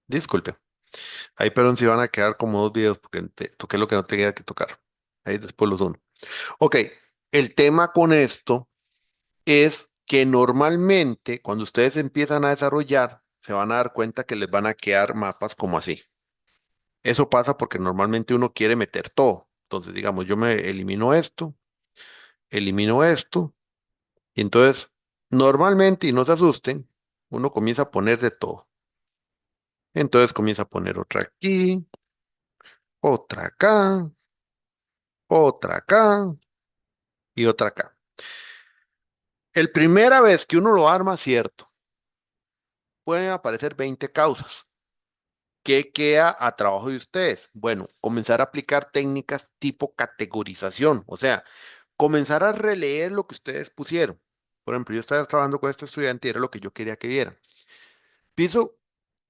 Disculpe. Ahí, perdón, si van a quedar como dos videos porque toqué lo que no tenía que tocar. Ahí después los uno. Ok, el tema con esto es que normalmente cuando ustedes empiezan a desarrollar, se van a dar cuenta que les van a quedar mapas como así. Eso pasa porque normalmente uno quiere meter todo. Entonces, digamos, yo me elimino esto, y entonces, normalmente, y no se asusten, uno comienza a poner de todo. Entonces comienza a poner otra aquí, otra acá y otra acá. El primera vez que uno lo arma, cierto, pueden aparecer 20 causas. ¿Qué queda a trabajo de ustedes? Bueno, comenzar a aplicar técnicas tipo categorización, o sea, comenzar a releer lo que ustedes pusieron. Por ejemplo, yo estaba trabajando con este estudiante y era lo que yo quería que viera. Piso,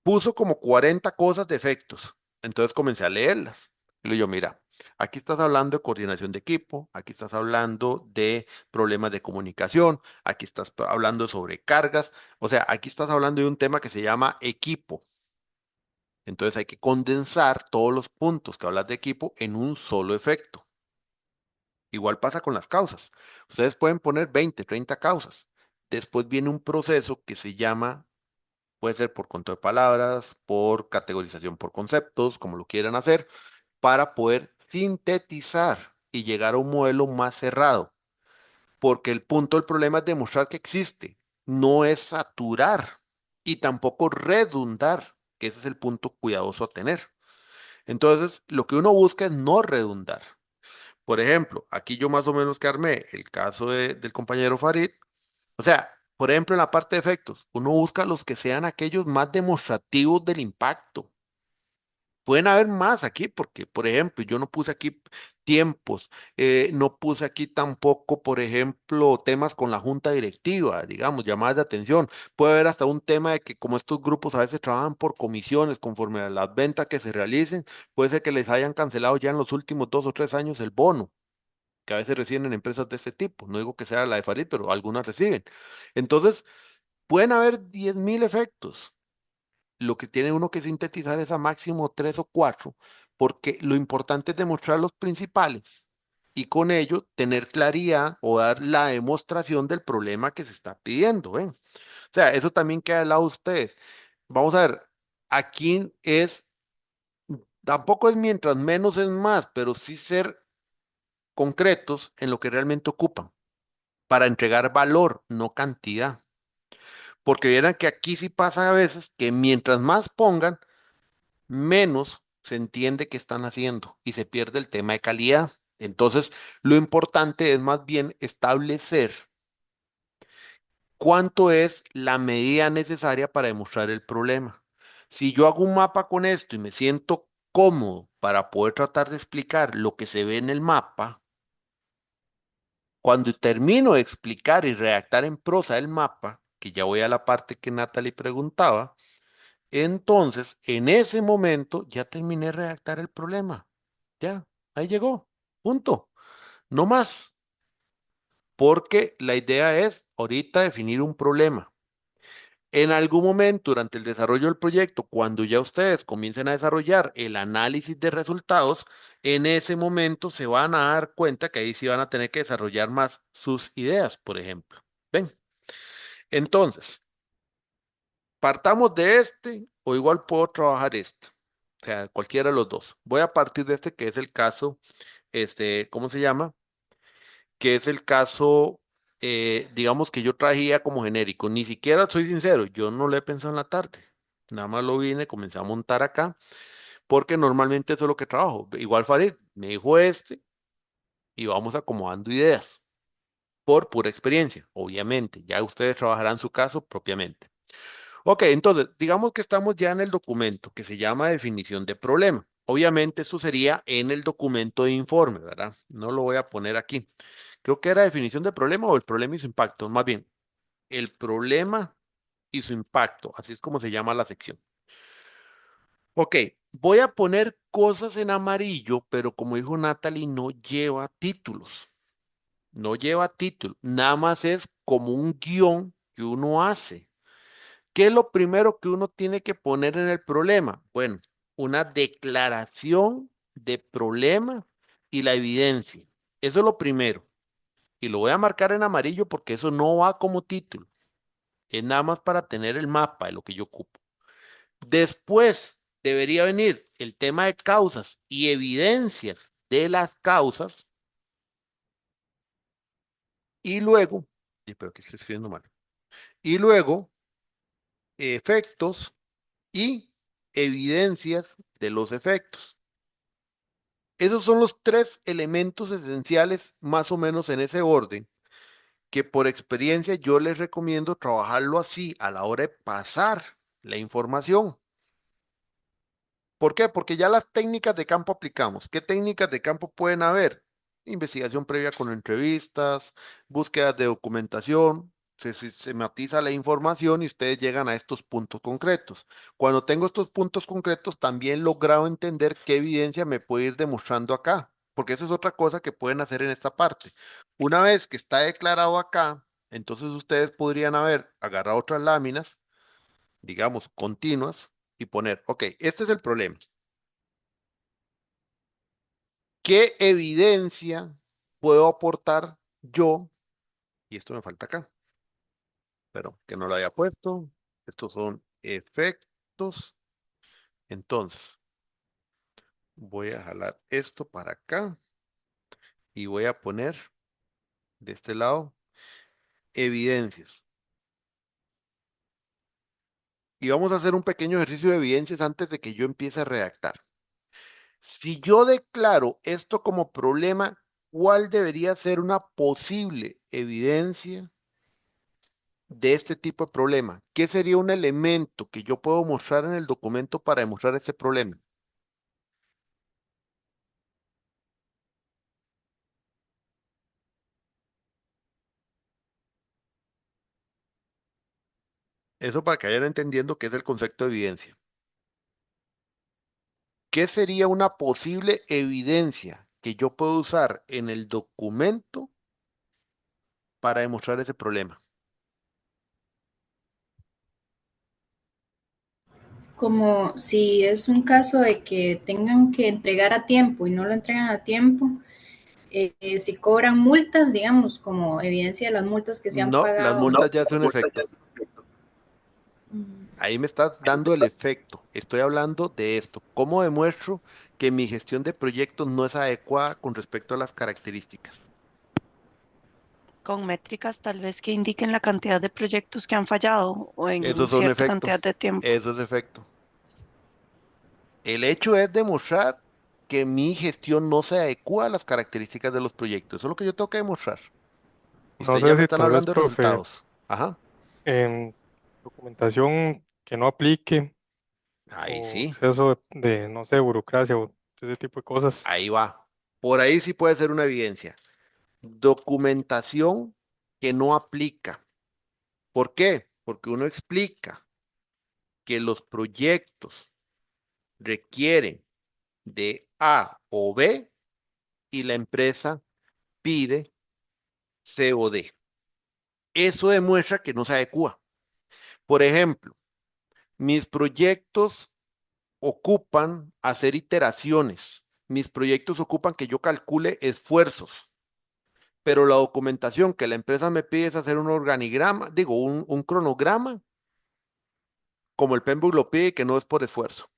puso como 40 cosas de efectos. Entonces comencé a leerlas. Y le digo, mira, aquí estás hablando de coordinación de equipo, aquí estás hablando de problemas de comunicación, aquí estás hablando de sobrecargas, o sea, aquí estás hablando de un tema que se llama equipo. Entonces hay que condensar todos los puntos que hablas de equipo en un solo efecto. Igual pasa con las causas. Ustedes pueden poner 20, 30 causas. Después viene un proceso que se llama, puede ser por control de palabras, por categorización por conceptos, como lo quieran hacer, para poder sintetizar y llegar a un modelo más cerrado. Porque el punto del problema es demostrar que existe, no es saturar y tampoco redundar, que ese es el punto cuidadoso a tener. Entonces, lo que uno busca es no redundar. Por ejemplo, aquí yo más o menos que armé el caso del compañero Farid. O sea, por ejemplo, en la parte de efectos, uno busca los que sean aquellos más demostrativos del impacto. Pueden haber más aquí, porque, por ejemplo, yo no puse aquí tiempos, no puse aquí tampoco, por ejemplo, temas con la junta directiva, digamos, llamadas de atención. Puede haber hasta un tema de que como estos grupos a veces trabajan por comisiones, conforme a las ventas que se realicen, puede ser que les hayan cancelado ya en los últimos 2 o 3 años el bono, que a veces reciben en empresas de este tipo. No digo que sea la de Farid, pero algunas reciben. Entonces, pueden haber 10.000 efectos. Lo que tiene uno que sintetizar es a máximo 3 o 4, porque lo importante es demostrar los principales y con ello tener claridad o dar la demostración del problema que se está pidiendo, ¿ven? O sea, eso también queda al lado de ustedes. Vamos a ver, aquí tampoco es mientras menos es más, pero sí ser concretos en lo que realmente ocupan para entregar valor, no cantidad. Porque vieran que aquí sí pasa a veces que mientras más pongan, menos se entiende qué están haciendo y se pierde el tema de calidad. Entonces, lo importante es más bien establecer cuánto es la medida necesaria para demostrar el problema. Si yo hago un mapa con esto y me siento cómodo para poder tratar de explicar lo que se ve en el mapa, cuando termino de explicar y redactar en prosa el mapa, que ya voy a la parte que Natalie preguntaba, entonces en ese momento ya terminé de redactar el problema. Ya, ahí llegó. Punto. No más. Porque la idea es ahorita definir un problema. En algún momento durante el desarrollo del proyecto, cuando ya ustedes comiencen a desarrollar el análisis de resultados, en ese momento se van a dar cuenta que ahí sí van a tener que desarrollar más sus ideas, por ejemplo. ¿Ven? Entonces, partamos de este o igual puedo trabajar este. O sea, cualquiera de los dos. Voy a partir de este que es el caso, ¿cómo se llama? Que es el caso, digamos que yo traía como genérico. Ni siquiera soy sincero, yo no lo he pensado en la tarde. Nada más lo vine, comencé a montar acá, porque normalmente eso es lo que trabajo. Igual Farid me dijo y vamos acomodando ideas por pura experiencia, obviamente. Ya ustedes trabajarán su caso propiamente. Ok, entonces, digamos que estamos ya en el documento que se llama definición de problema. Obviamente eso sería en el documento de informe, ¿verdad? No lo voy a poner aquí. Creo que era definición de problema o el problema y su impacto. Más bien, el problema y su impacto. Así es como se llama la sección. Ok, voy a poner cosas en amarillo, pero como dijo Natalie, no lleva títulos. No lleva título. Nada más es como un guión que uno hace. ¿Qué es lo primero que uno tiene que poner en el problema? Bueno, una declaración de problema y la evidencia. Eso es lo primero. Y lo voy a marcar en amarillo porque eso no va como título. Es nada más para tener el mapa de lo que yo ocupo. Después debería venir el tema de causas y evidencias de las causas. Y luego, espero que estoy escribiendo mal. Y luego, efectos y evidencias de los efectos. Esos son los tres elementos esenciales, más o menos en ese orden, que por experiencia yo les recomiendo trabajarlo así a la hora de pasar la información. ¿Por qué? Porque ya las técnicas de campo aplicamos. ¿Qué técnicas de campo pueden haber? Investigación previa con entrevistas, búsquedas de documentación, se sistematiza la información y ustedes llegan a estos puntos concretos. Cuando tengo estos puntos concretos, también logrado entender qué evidencia me puede ir demostrando acá, porque eso es otra cosa que pueden hacer en esta parte. Una vez que está declarado acá, entonces ustedes podrían haber agarrado otras láminas, digamos, continuas, y poner, ok, este es el problema. ¿Qué evidencia puedo aportar yo? Y esto me falta acá, pero que no lo haya puesto. Estos son efectos. Entonces, voy a jalar esto para acá y voy a poner de este lado evidencias. Y vamos a hacer un pequeño ejercicio de evidencias antes de que yo empiece a redactar. Si yo declaro esto como problema, ¿cuál debería ser una posible evidencia de este tipo de problema? ¿Qué sería un elemento que yo puedo mostrar en el documento para demostrar este problema? Eso para que vayan entendiendo qué es el concepto de evidencia. ¿Qué sería una posible evidencia que yo puedo usar en el documento para demostrar ese problema? Como si es un caso de que tengan que entregar a tiempo y no lo entregan a tiempo, si cobran multas, digamos, como evidencia de las multas que se han No, las pagado. No, multas ya las son multas ya efecto. son efecto. Mm. Ahí me está dando el efecto. Estoy hablando de esto. ¿Cómo demuestro que mi gestión de proyectos no es adecuada con respecto a las características? Con métricas tal vez que indiquen la cantidad de proyectos que han fallado o en Esos son cierta efecto. cantidad de tiempo. Eso es efecto. El hecho es demostrar que mi gestión no se adecua a las características de los proyectos. Eso es lo que yo tengo que demostrar. No Ustedes ya sé me si están tal vez, hablando de profe, resultados. Ajá. en documentación que no aplique Ahí o sí. exceso no sé, burocracia o ese tipo de cosas. Ahí va. Por ahí sí puede ser una evidencia. Documentación que no aplica. ¿Por qué? Porque uno explica que los proyectos requieren de A o B y la empresa pide C o D. Eso demuestra que no se adecua. Por ejemplo, mis proyectos ocupan hacer iteraciones. Mis proyectos ocupan que yo calcule esfuerzos, pero la documentación que la empresa me pide es hacer un organigrama, digo, un cronograma, como el PMBOK lo pide, que no es por esfuerzo.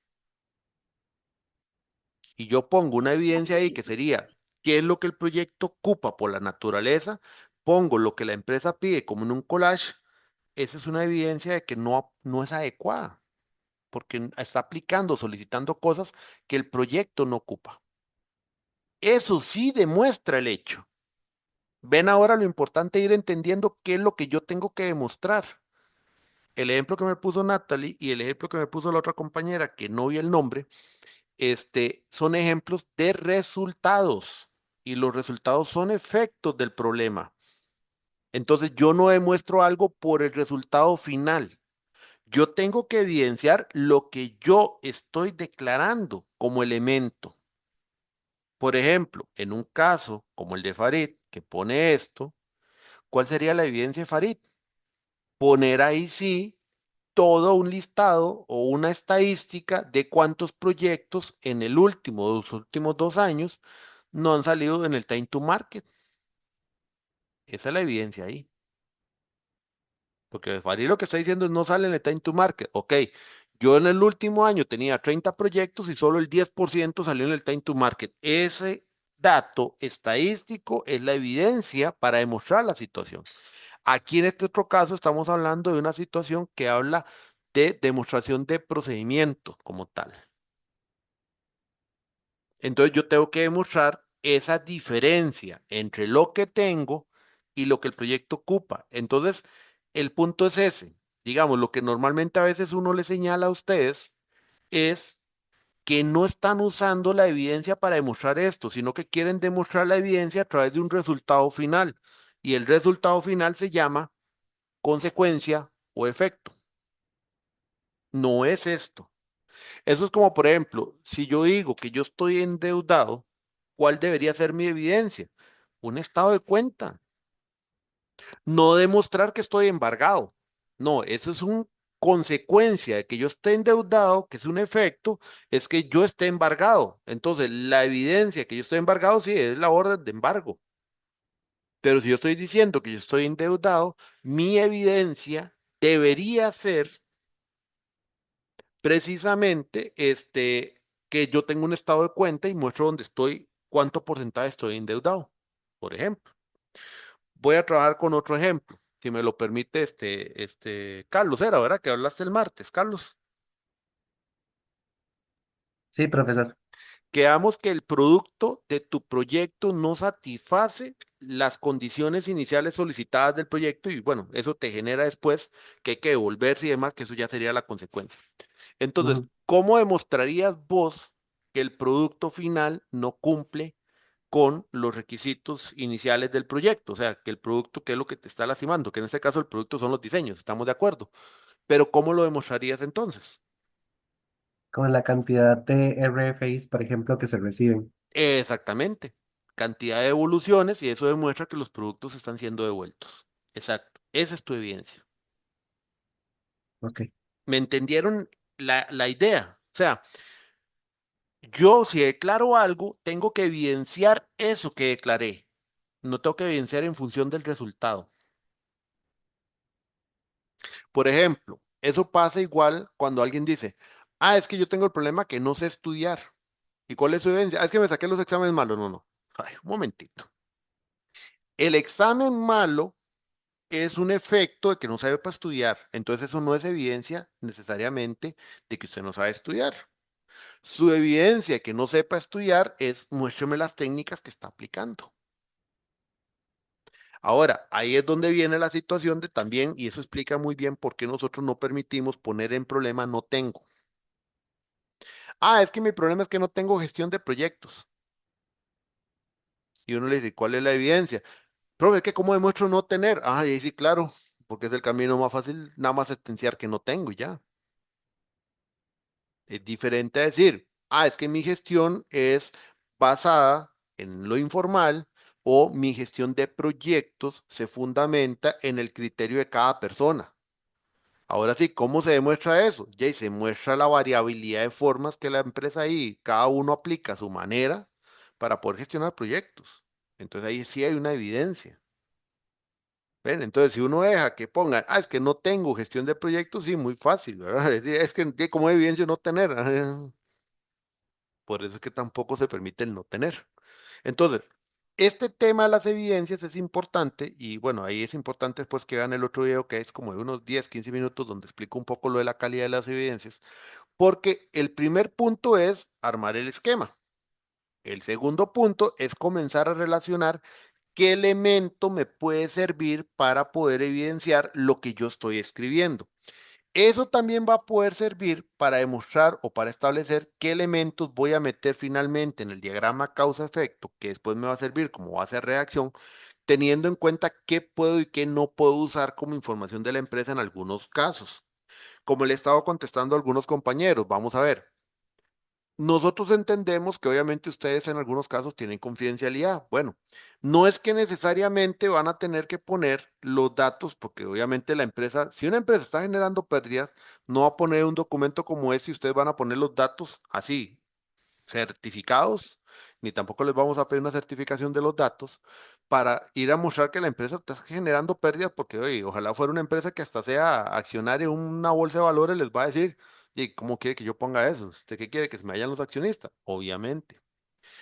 Y yo pongo una evidencia ahí que sería qué es lo que el proyecto ocupa por la naturaleza, pongo lo que la empresa pide como en un collage, esa es una evidencia de que no es adecuada, porque está aplicando, solicitando cosas que el proyecto no ocupa. Eso sí demuestra el hecho. Ven ahora lo importante de ir entendiendo qué es lo que yo tengo que demostrar. El ejemplo que me puso Natalie y el ejemplo que me puso la otra compañera, que no vi el nombre, son ejemplos de resultados y los resultados son efectos del problema. Entonces yo no demuestro algo por el resultado final. Yo tengo que evidenciar lo que yo estoy declarando como elemento. Por ejemplo, en un caso como el de Farid, que pone esto, ¿cuál sería la evidencia de Farid? Poner ahí sí todo un listado o una estadística de cuántos proyectos en los últimos 2 años no han salido en el time to market. Esa es la evidencia ahí. Porque Farid lo que está diciendo es no sale en el time to market. Ok, yo en el último año tenía 30 proyectos y solo el 10% salió en el time to market. Ese dato estadístico es la evidencia para demostrar la situación. Aquí en este otro caso estamos hablando de una situación que habla de demostración de procedimiento como tal. Entonces yo tengo que demostrar esa diferencia entre lo que tengo y lo que el proyecto ocupa. Entonces, el punto es ese. Digamos, lo que normalmente a veces uno le señala a ustedes es que no están usando la evidencia para demostrar esto, sino que quieren demostrar la evidencia a través de un resultado final. Y el resultado final se llama consecuencia o efecto. No es esto. Eso es como, por ejemplo, si yo digo que yo estoy endeudado, ¿cuál debería ser mi evidencia? Un estado de cuenta. No demostrar que estoy embargado. No, eso es una consecuencia de que yo esté endeudado, que es un efecto, es que yo esté embargado. Entonces, la evidencia que yo estoy embargado, sí, es la orden de embargo. Pero si yo estoy diciendo que yo estoy endeudado, mi evidencia debería ser precisamente que yo tengo un estado de cuenta y muestro dónde estoy, cuánto porcentaje estoy endeudado, por ejemplo. Voy a trabajar con otro ejemplo, si me lo permite Carlos, era, ¿verdad? Que hablaste el martes, Carlos. Sí, profesor. Quedamos que el producto de tu proyecto no satisface las condiciones iniciales solicitadas del proyecto y bueno, eso te genera después que hay que devolverse y demás, que eso ya sería la consecuencia. Entonces, Ujú. ¿cómo demostrarías vos que el producto final no cumple con los requisitos iniciales del proyecto? O sea, que el producto, ¿qué es lo que te está lastimando? Que en este caso el producto son los diseños, estamos de acuerdo. Pero ¿cómo lo demostrarías entonces? Con la cantidad de RFIs, por ejemplo, que se reciben. Exactamente. Cantidad de evoluciones y eso demuestra que los productos están siendo devueltos. Exacto. Esa es tu evidencia. Ok. ¿Me entendieron la idea? O sea, yo si declaro algo, tengo que evidenciar eso que declaré. No tengo que evidenciar en función del resultado. Por ejemplo, eso pasa igual cuando alguien dice, ah, es que yo tengo el problema que no sé estudiar. ¿Y cuál es su evidencia? Ah, es que me saqué los exámenes malos. No, no. Ay, un momentito. El examen malo es un efecto de que no sabe para estudiar. Entonces eso no es evidencia necesariamente de que usted no sabe estudiar. Su evidencia de que no sepa estudiar es muéstreme las técnicas que está aplicando. Ahora, ahí es donde viene la situación de también, y eso explica muy bien por qué nosotros no permitimos poner en problema no tengo. Ah, es que mi problema es que no tengo gestión de proyectos. Y uno le dice, ¿cuál es la evidencia? Profe, es que ¿cómo demuestro no tener? Ah, y sí, claro, porque es el camino más fácil, nada más evidenciar que no tengo y ya. Es diferente a decir, ah, es que mi gestión es basada en lo informal o mi gestión de proyectos se fundamenta en el criterio de cada persona. Ahora sí, ¿cómo se demuestra eso? Ya se muestra la variabilidad de formas que la empresa ahí, cada uno aplica a su manera para poder gestionar proyectos. Entonces ahí sí hay una evidencia. ¿Ven? Entonces, si uno deja que pongan, ah, es que no tengo gestión de proyectos, sí, muy fácil, ¿verdad? Es que, ¿cómo evidencia no tener? Por eso es que tampoco se permite el no tener. Entonces, este tema de las evidencias es importante y bueno, ahí es importante después que vean el otro video que es como de unos 10, 15 minutos donde explico un poco lo de la calidad de las evidencias, porque el primer punto es armar el esquema. El segundo punto es comenzar a relacionar qué elemento me puede servir para poder evidenciar lo que yo estoy escribiendo. Eso también va a poder servir para demostrar o para establecer qué elementos voy a meter finalmente en el diagrama causa-efecto, que después me va a servir como base de reacción, teniendo en cuenta qué puedo y qué no puedo usar como información de la empresa en algunos casos. Como le he estado contestando a algunos compañeros, vamos a ver. nosotros entendemos que obviamente ustedes en algunos casos tienen confidencialidad. Bueno, no es que necesariamente van a tener que poner los datos, porque obviamente la empresa, si una empresa está generando pérdidas, no va a poner un documento como ese y ustedes van a poner los datos así, certificados, ni tampoco les vamos a pedir una certificación de los datos para ir a mostrar que la empresa está generando pérdidas, porque oye, ojalá fuera una empresa que hasta sea accionaria en una bolsa de valores, les va a decir, ¿y cómo quiere que yo ponga eso? ¿Usted qué quiere? ¿Que se me vayan los accionistas? Obviamente.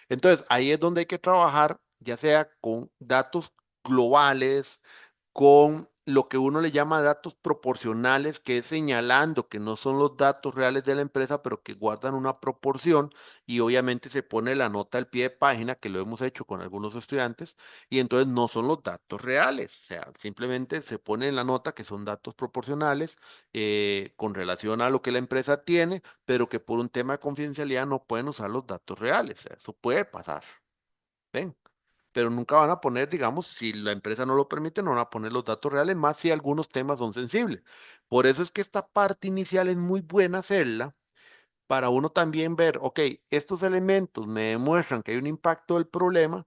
Entonces, ahí es donde hay que trabajar, ya sea con datos globales, con lo que uno le llama datos proporcionales, que es señalando que no son los datos reales de la empresa, pero que guardan una proporción y obviamente se pone la nota al pie de página, que lo hemos hecho con algunos estudiantes, y entonces no son los datos reales, o sea, simplemente se pone en la nota que son datos proporcionales con relación a lo que la empresa tiene, pero que por un tema de confidencialidad no pueden usar los datos reales, o sea, eso puede pasar. ¿Ven? Pero nunca van a poner, digamos, si la empresa no lo permite, no van a poner los datos reales, más si algunos temas son sensibles. Por eso es que esta parte inicial es muy buena hacerla para uno también ver, ok, estos elementos me demuestran que hay un impacto del problema,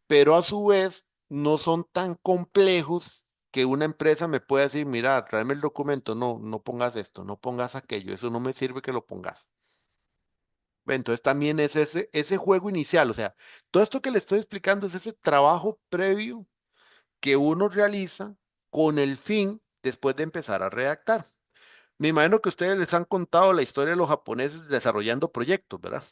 pero a su vez no son tan complejos que una empresa me pueda decir, mira, tráeme el documento, no, no pongas esto, no pongas aquello, eso no me sirve que lo pongas. Entonces también es ese juego inicial, o sea, todo esto que le estoy explicando es ese trabajo previo que uno realiza con el fin después de empezar a redactar. Me imagino que ustedes les han contado la historia de los japoneses desarrollando proyectos, ¿verdad?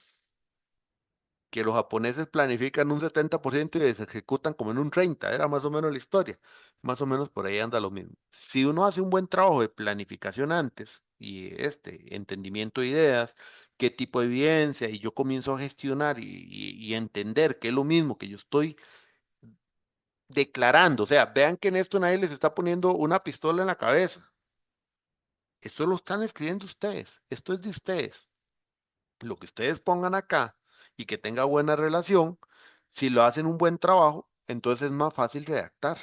Que los japoneses planifican un 70% y se ejecutan como en un 30%, era más o menos la historia. Más o menos por ahí anda lo mismo. Si uno hace un buen trabajo de planificación antes y entendimiento de ideas, qué tipo de evidencia, y yo comienzo a gestionar y entender que es lo mismo que yo estoy declarando. O sea, vean que en esto nadie les está poniendo una pistola en la cabeza. Esto lo están escribiendo ustedes. Esto es de ustedes. Lo que ustedes pongan acá y que tenga buena relación, si lo hacen un buen trabajo, entonces es más fácil redactar.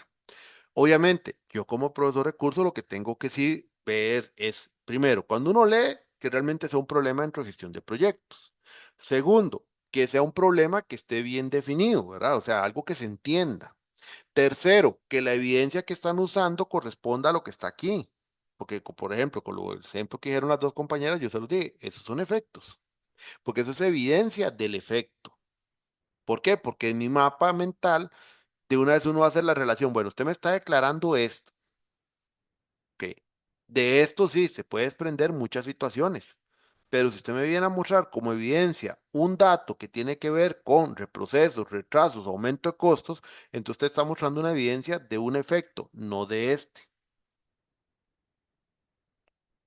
Obviamente, yo como profesor de curso lo que tengo que sí ver es, primero, cuando uno lee, que realmente sea un problema dentro de gestión de proyectos. Segundo, que sea un problema que esté bien definido, ¿verdad? O sea, algo que se entienda. Tercero, que la evidencia que están usando corresponda a lo que está aquí. Porque, por ejemplo, con el ejemplo que dijeron las dos compañeras, yo se los dije, esos son efectos porque eso es evidencia del efecto. ¿Por qué? Porque en mi mapa mental, de una vez uno va a hacer la relación, bueno, usted me está declarando esto, ¿ok? De esto sí, se puede desprender muchas situaciones, pero si usted me viene a mostrar como evidencia un dato que tiene que ver con reprocesos, retrasos, aumento de costos, entonces usted está mostrando una evidencia de un efecto, no de este.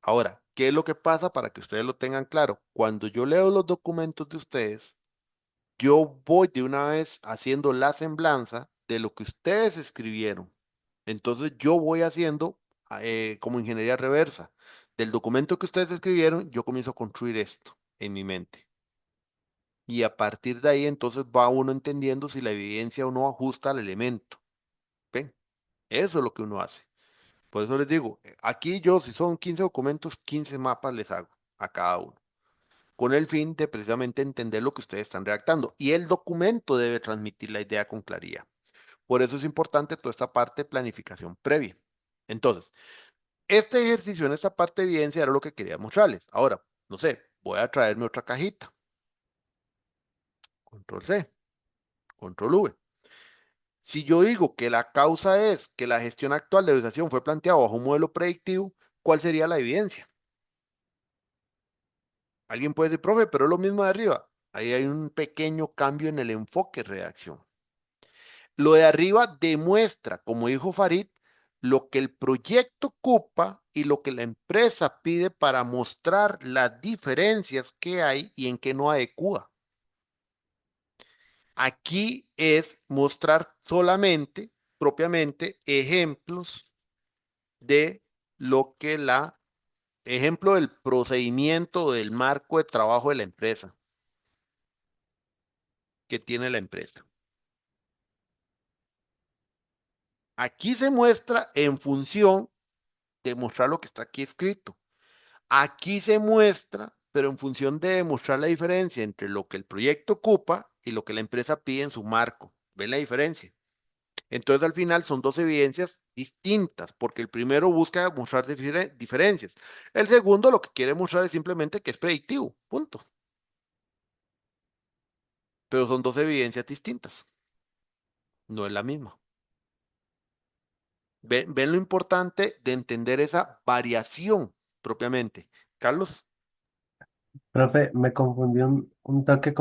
Ahora, ¿qué es lo que pasa para que ustedes lo tengan claro? Cuando yo leo los documentos de ustedes, yo voy de una vez haciendo la semblanza de lo que ustedes escribieron. Entonces yo voy haciendo como ingeniería reversa. Del documento que ustedes escribieron, yo comienzo a construir esto en mi mente. Y a partir de ahí entonces va uno entendiendo si la evidencia o no ajusta al elemento. ¿Ven? Eso es lo que uno hace. Por eso les digo, aquí yo, si son 15 documentos, 15 mapas les hago a cada uno con el fin de precisamente entender lo que ustedes están redactando. Y el documento debe transmitir la idea con claridad. Por eso es importante toda esta parte de planificación previa. Entonces, este ejercicio en esta parte de evidencia era lo que quería mostrarles. Ahora, no sé, voy a traerme otra cajita. Control C, control V. Si yo digo que la causa es que la gestión actual de organización fue planteada bajo un modelo predictivo, ¿cuál sería la evidencia? Alguien puede decir, profe, pero es lo mismo de arriba. Ahí hay un pequeño cambio en el enfoque de redacción. Lo de arriba demuestra, como dijo Farid, lo que el proyecto ocupa y lo que la empresa pide para mostrar las diferencias que hay y en qué no adecua. Aquí es mostrar solamente, propiamente, ejemplos de lo que ejemplo del procedimiento o del marco de trabajo de la empresa, que tiene la empresa. Aquí se muestra en función de mostrar lo que está aquí escrito. Aquí se muestra pero en función de demostrar la diferencia entre lo que el proyecto ocupa y lo que la empresa pide en su marco. ¿Ven la diferencia? Entonces al final son dos evidencias distintas, porque el primero busca mostrar diferencias. El segundo lo que quiere mostrar es simplemente que es predictivo, punto. Pero son dos evidencias distintas, no es la misma. ¿Ven lo importante de entender esa variación propiamente? Carlos, Profe, me confundí un toque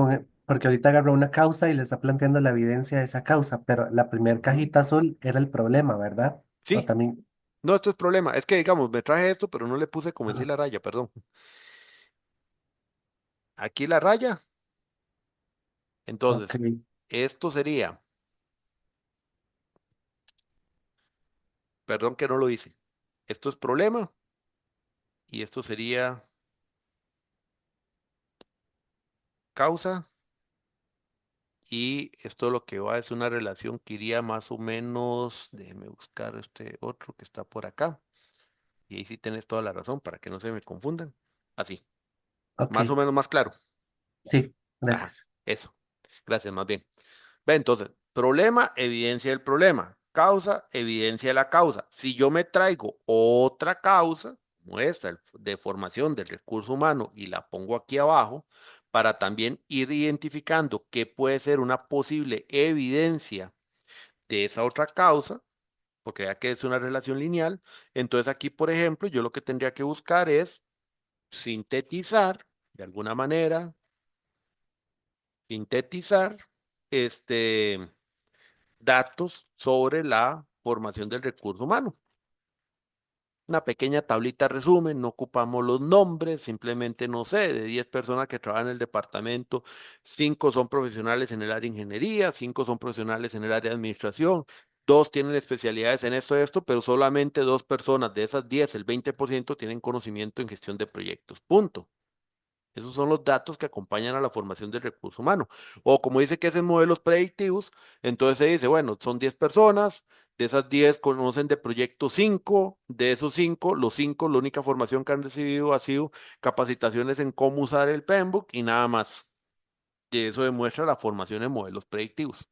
porque ahorita agarró una causa y le está planteando la evidencia de esa causa, pero la primera ujú, cajita azul era el problema, ¿verdad? O sí, también, no, esto es problema. Es que, digamos, me traje esto, pero no le puse como decir ah, la raya, perdón. Aquí la raya, ok, entonces, esto sería, perdón que no lo hice. Esto es problema y esto sería causa. Y esto lo que va es una relación que iría más o menos, déjeme buscar este otro que está por acá. Y ahí sí tienes toda la razón para que no se me confundan. Así, ok, más o menos más claro. sí, Ajá, gracias. eso. Gracias, más bien. Ve, entonces, problema, evidencia del problema. Causa, evidencia de la causa. Si yo me traigo otra causa, muestra de formación del recurso humano y la pongo aquí abajo, para también ir identificando qué puede ser una posible evidencia de esa otra causa, porque ya que es una relación lineal, entonces aquí, por ejemplo, yo lo que tendría que buscar es sintetizar, de alguna manera, sintetizar, este datos sobre la formación del recurso humano. Una pequeña tablita resumen, no ocupamos los nombres, simplemente no sé, de 10 personas que trabajan en el departamento, 5 son profesionales en el área de ingeniería, 5 son profesionales en el área de administración, 2 tienen especialidades en esto, pero solamente 2 personas de esas 10, el 20% tienen conocimiento en gestión de proyectos. Punto. Esos son los datos que acompañan a la formación del recurso humano. O como dice que es en modelos predictivos, entonces se dice, bueno, son 10 personas, de esas 10 conocen de proyecto 5, de esos 5, los 5, la única formación que han recibido ha sido capacitaciones en cómo usar el PMBOK y nada más. Y eso demuestra la formación en modelos predictivos.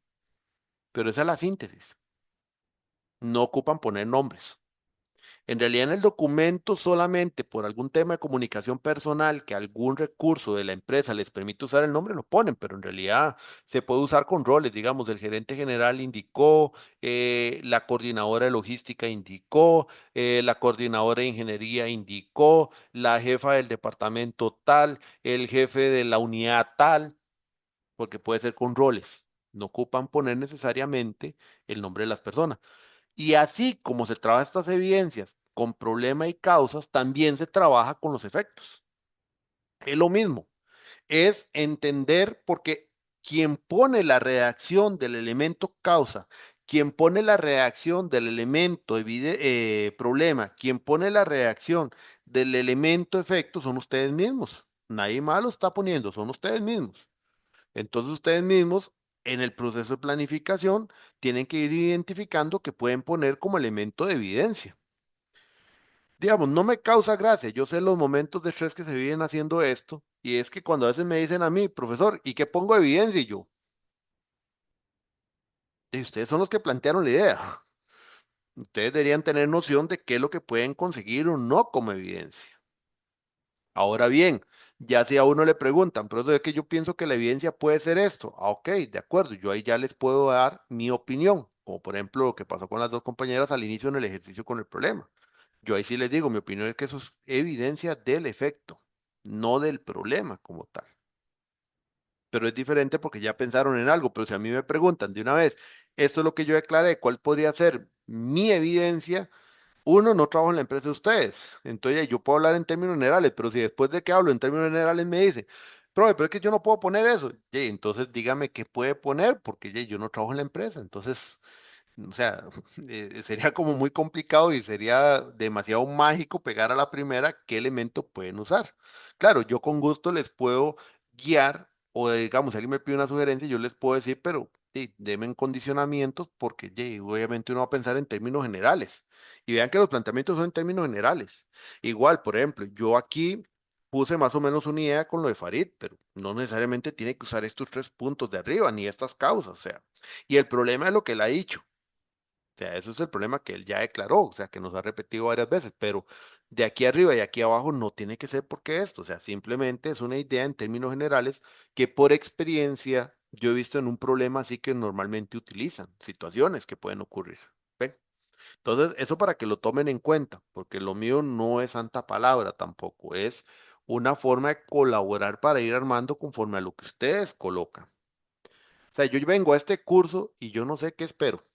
Pero esa es la síntesis. No ocupan poner nombres. En realidad en el documento solamente por algún tema de comunicación personal que algún recurso de la empresa les permite usar el nombre, lo ponen, pero en realidad se puede usar con roles, digamos, el gerente general indicó, la coordinadora de logística indicó, la coordinadora de ingeniería indicó, la jefa del departamento tal, el jefe de la unidad tal, porque puede ser con roles. No ocupan poner necesariamente el nombre de las personas. Y así como se trabaja estas evidencias con problema y causas, también se trabaja con los efectos. Es lo mismo, es entender porque quien pone la reacción del elemento causa, quien pone la reacción del elemento problema, quien pone la reacción del elemento efecto son ustedes mismos. Nadie más lo está poniendo, son ustedes mismos. Entonces ustedes mismos en el proceso de planificación tienen que ir identificando que pueden poner como elemento de evidencia. Digamos, no me causa gracia, yo sé los momentos de estrés que se viven haciendo esto, y es que cuando a veces me dicen a mí, profesor, ¿y qué pongo de evidencia? Y yo, "Y ustedes son los que plantearon la idea. Ustedes deberían tener noción de qué es lo que pueden conseguir o no como evidencia. Ahora bien, ya si a uno le preguntan, pero es que yo pienso que la evidencia puede ser esto. Ah, ok, de acuerdo, yo ahí ya les puedo dar mi opinión, como por ejemplo lo que pasó con las dos compañeras al inicio en el ejercicio con el problema. Yo ahí sí les digo, mi opinión es que eso es evidencia del efecto, no del problema como tal. Pero es diferente porque ya pensaron en algo, pero si a mí me preguntan de una vez, esto es lo que yo declaré, ¿cuál podría ser mi evidencia? Uno, no trabajo en la empresa de ustedes. Entonces, yo puedo hablar en términos generales, pero si después de que hablo en términos generales me dice, pero es que yo no puedo poner eso. Entonces, dígame qué puede poner, porque yo no trabajo en la empresa. Entonces, o sea, sería como muy complicado y sería demasiado mágico pegar a la primera qué elemento pueden usar. Claro, yo con gusto les puedo guiar o digamos, si alguien me pide una sugerencia, yo les puedo decir, pero denme condicionamientos porque obviamente uno va a pensar en términos generales. Y vean que los planteamientos son en términos generales. Igual, por ejemplo, yo aquí puse más o menos una idea con lo de Farid, pero no necesariamente tiene que usar estos 3 puntos de arriba, ni estas causas, o sea. Y el problema es lo que él ha dicho. O sea, eso es el problema que él ya declaró, o sea, que nos ha repetido varias veces, pero de aquí arriba y aquí abajo no tiene que ser porque esto, o sea, simplemente es una idea en términos generales que por experiencia yo he visto en un problema así que normalmente utilizan, situaciones que pueden ocurrir. ¿Ven? Entonces, eso para que lo tomen en cuenta, porque lo mío no es santa palabra tampoco, es una forma de colaborar para ir armando conforme a lo que ustedes colocan. O sea, yo vengo a este curso y yo no sé qué espero.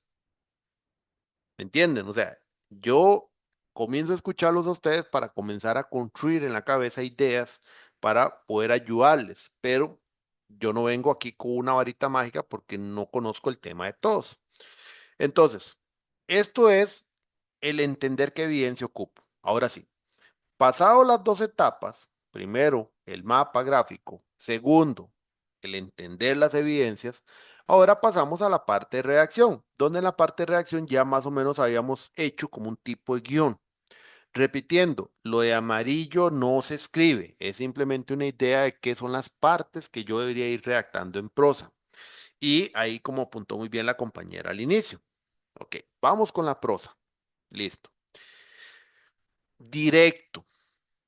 ¿Me entienden? O sea, yo comienzo a escucharlos a ustedes para comenzar a construir en la cabeza ideas para poder ayudarles, pero yo no vengo aquí con una varita mágica porque no conozco el tema de todos. Entonces, esto es el entender qué evidencia ocupo. Ahora sí, pasado las 2 etapas, primero el mapa gráfico, segundo el entender las evidencias, ahora pasamos a la parte de redacción, donde en la parte de redacción ya más o menos habíamos hecho como un tipo de guión. Repitiendo, lo de amarillo no se escribe, es simplemente una idea de qué son las partes que yo debería ir redactando en prosa. Y ahí como apuntó muy bien la compañera al inicio. Ok, vamos con la prosa. Listo. Directo.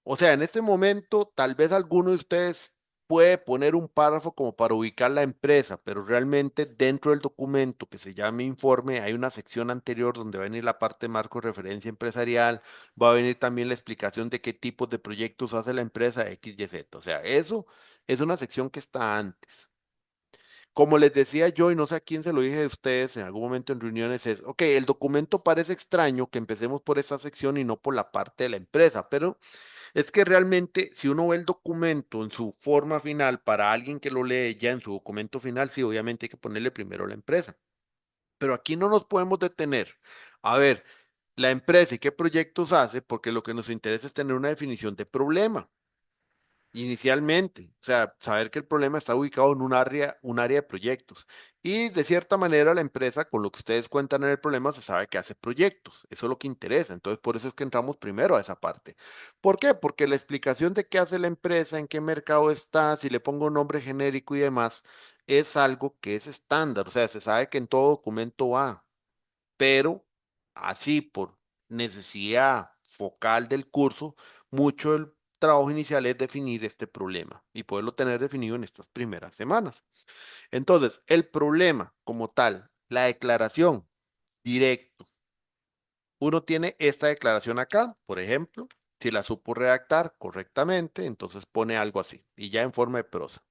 O sea, en este momento, tal vez alguno de ustedes puede poner un párrafo como para ubicar la empresa, pero realmente dentro del documento que se llama informe hay una sección anterior donde va a venir la parte de marco de referencia empresarial, va a venir también la explicación de qué tipos de proyectos hace la empresa X, Y, Z. O sea, eso es una sección que está antes. Como les decía yo, y no sé a quién se lo dije de ustedes en algún momento en reuniones, es, ok, el documento parece extraño que empecemos por esta sección y no por la parte de la empresa, pero es que realmente, si uno ve el documento en su forma final, para alguien que lo lee ya en su documento final, sí, obviamente hay que ponerle primero la empresa. Pero aquí no nos podemos detener. A ver, la empresa y qué proyectos hace, porque lo que nos interesa es tener una definición de problema inicialmente, o sea, saber que el problema está ubicado en un área de proyectos. Y de cierta manera la empresa, con lo que ustedes cuentan en el problema, se sabe que hace proyectos. Eso es lo que interesa. Entonces, por eso es que entramos primero a esa parte. ¿Por qué? Porque la explicación de qué hace la empresa, en qué mercado está, si le pongo un nombre genérico y demás, es algo que es estándar. O sea, se sabe que en todo documento va, pero así por necesidad focal del curso, mucho del trabajo inicial es definir este problema y poderlo tener definido en estas primeras semanas. Entonces, el problema como tal, la declaración directo, uno tiene esta declaración acá, por ejemplo, si la supo redactar correctamente, entonces pone algo así y ya en forma de prosa.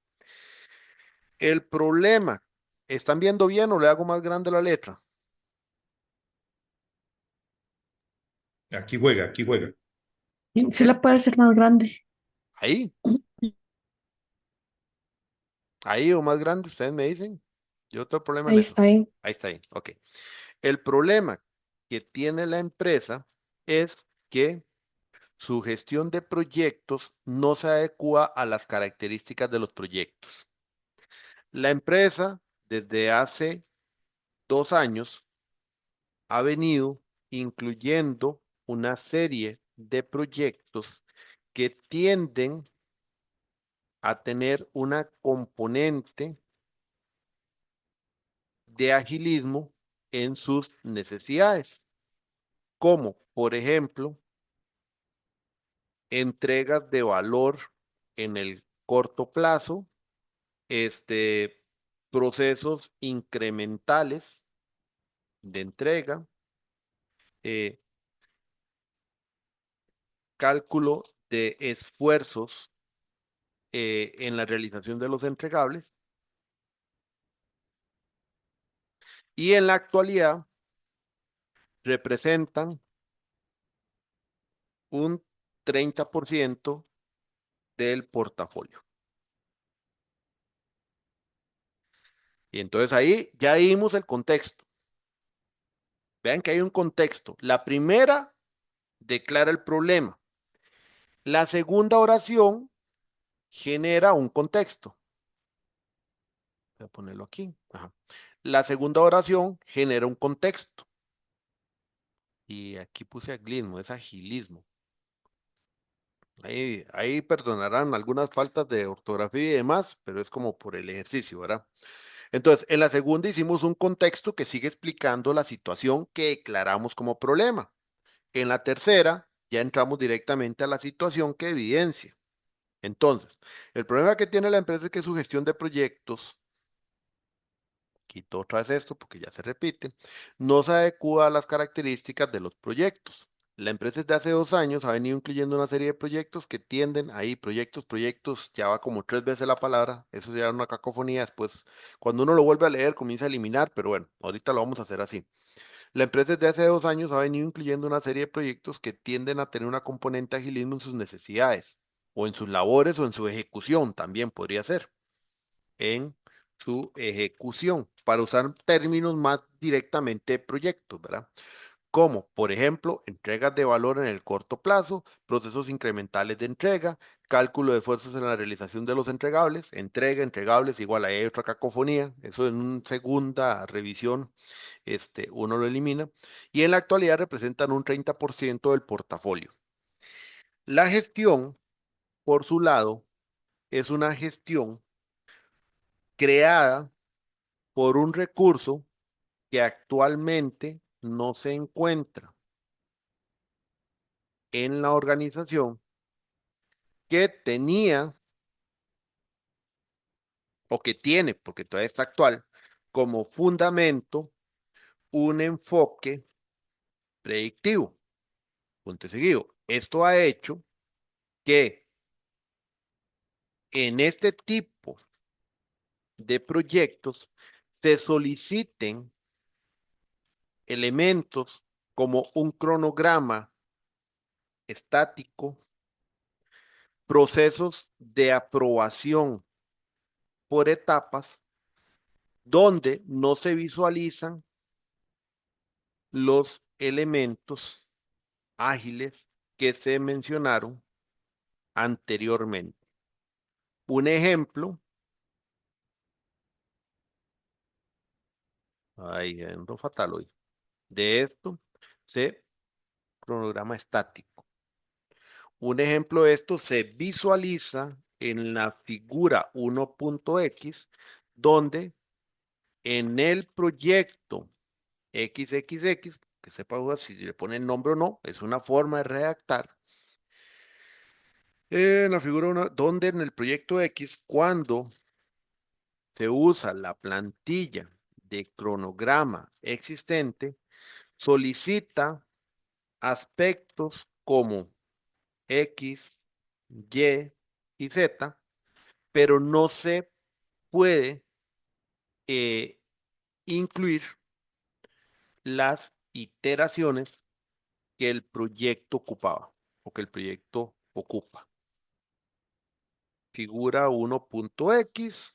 El problema, ¿están viendo bien o le hago más grande la letra? Aquí juega, aquí juega. Sí la puede hacer más grande. Ahí. Ahí o más grande, ustedes me dicen. Yo tengo problema en Ahí eso. está bien. Ahí está ahí. Ok. El problema que tiene la empresa es que su gestión de proyectos no se adecua a las características de los proyectos. La empresa, desde hace 2 años, ha venido incluyendo una serie de proyectos que tienden a tener una componente de agilismo en sus necesidades, como por ejemplo entregas de valor en el corto plazo, procesos incrementales de entrega, eh, cálculo de esfuerzos en la realización de los entregables y en la actualidad representan un 30% del portafolio. Y entonces ahí ya dimos el contexto. Vean que hay un contexto. La primera declara el problema. La segunda oración genera un contexto. Voy a ponerlo aquí. Ajá. La segunda oración genera un contexto. Y aquí puse agilismo, es agilismo. Ahí perdonarán algunas faltas de ortografía y demás, pero es como por el ejercicio, ¿verdad? Entonces, en la segunda hicimos un contexto que sigue explicando la situación que declaramos como problema. En la tercera, ya entramos directamente a la situación que evidencia. Entonces, el problema que tiene la empresa es que su gestión de proyectos, quito otra vez esto porque ya se repite, no se adecua a las características de los proyectos. La empresa desde hace 2 años ha venido incluyendo una serie de proyectos que tienden ahí, proyectos, ya va como 3 veces la palabra, eso ya es una cacofonía, después cuando uno lo vuelve a leer comienza a eliminar, pero bueno, ahorita lo vamos a hacer así. La empresa desde hace 2 años ha venido incluyendo una serie de proyectos que tienden a tener una componente de agilismo en sus necesidades, o en sus labores, o en su ejecución, también podría ser, en su ejecución, para usar términos más directamente de proyectos, ¿verdad? Como, por ejemplo, entregas de valor en el corto plazo, procesos incrementales de entrega, cálculo de esfuerzos en la realización de los entregables, entregables, igual ahí hay otra cacofonía, eso en una segunda revisión uno lo elimina, y en la actualidad representan un 30% del portafolio. La gestión, por su lado, es una gestión creada por un recurso que actualmente no se encuentra en la organización, que tenía o que tiene, porque todavía está actual, como fundamento un enfoque predictivo. Punto y seguido. Esto ha hecho que en este tipo de proyectos se soliciten elementos como un cronograma estático, procesos de aprobación por etapas, donde no se visualizan los elementos ágiles que se mencionaron anteriormente. Un ejemplo, ahí ando fatal hoy, de esto, se cronograma estático. Un ejemplo de esto se visualiza en la figura 1.x, donde en el proyecto XXX, que sepa si le pone el nombre o no, es una forma de redactar. En la figura 1, donde en el proyecto X, cuando se usa la plantilla de cronograma existente, solicita aspectos como X, Y y Z, pero no se puede eh, incluir las iteraciones que el proyecto ocupaba o que el proyecto ocupa. Figura 1.x,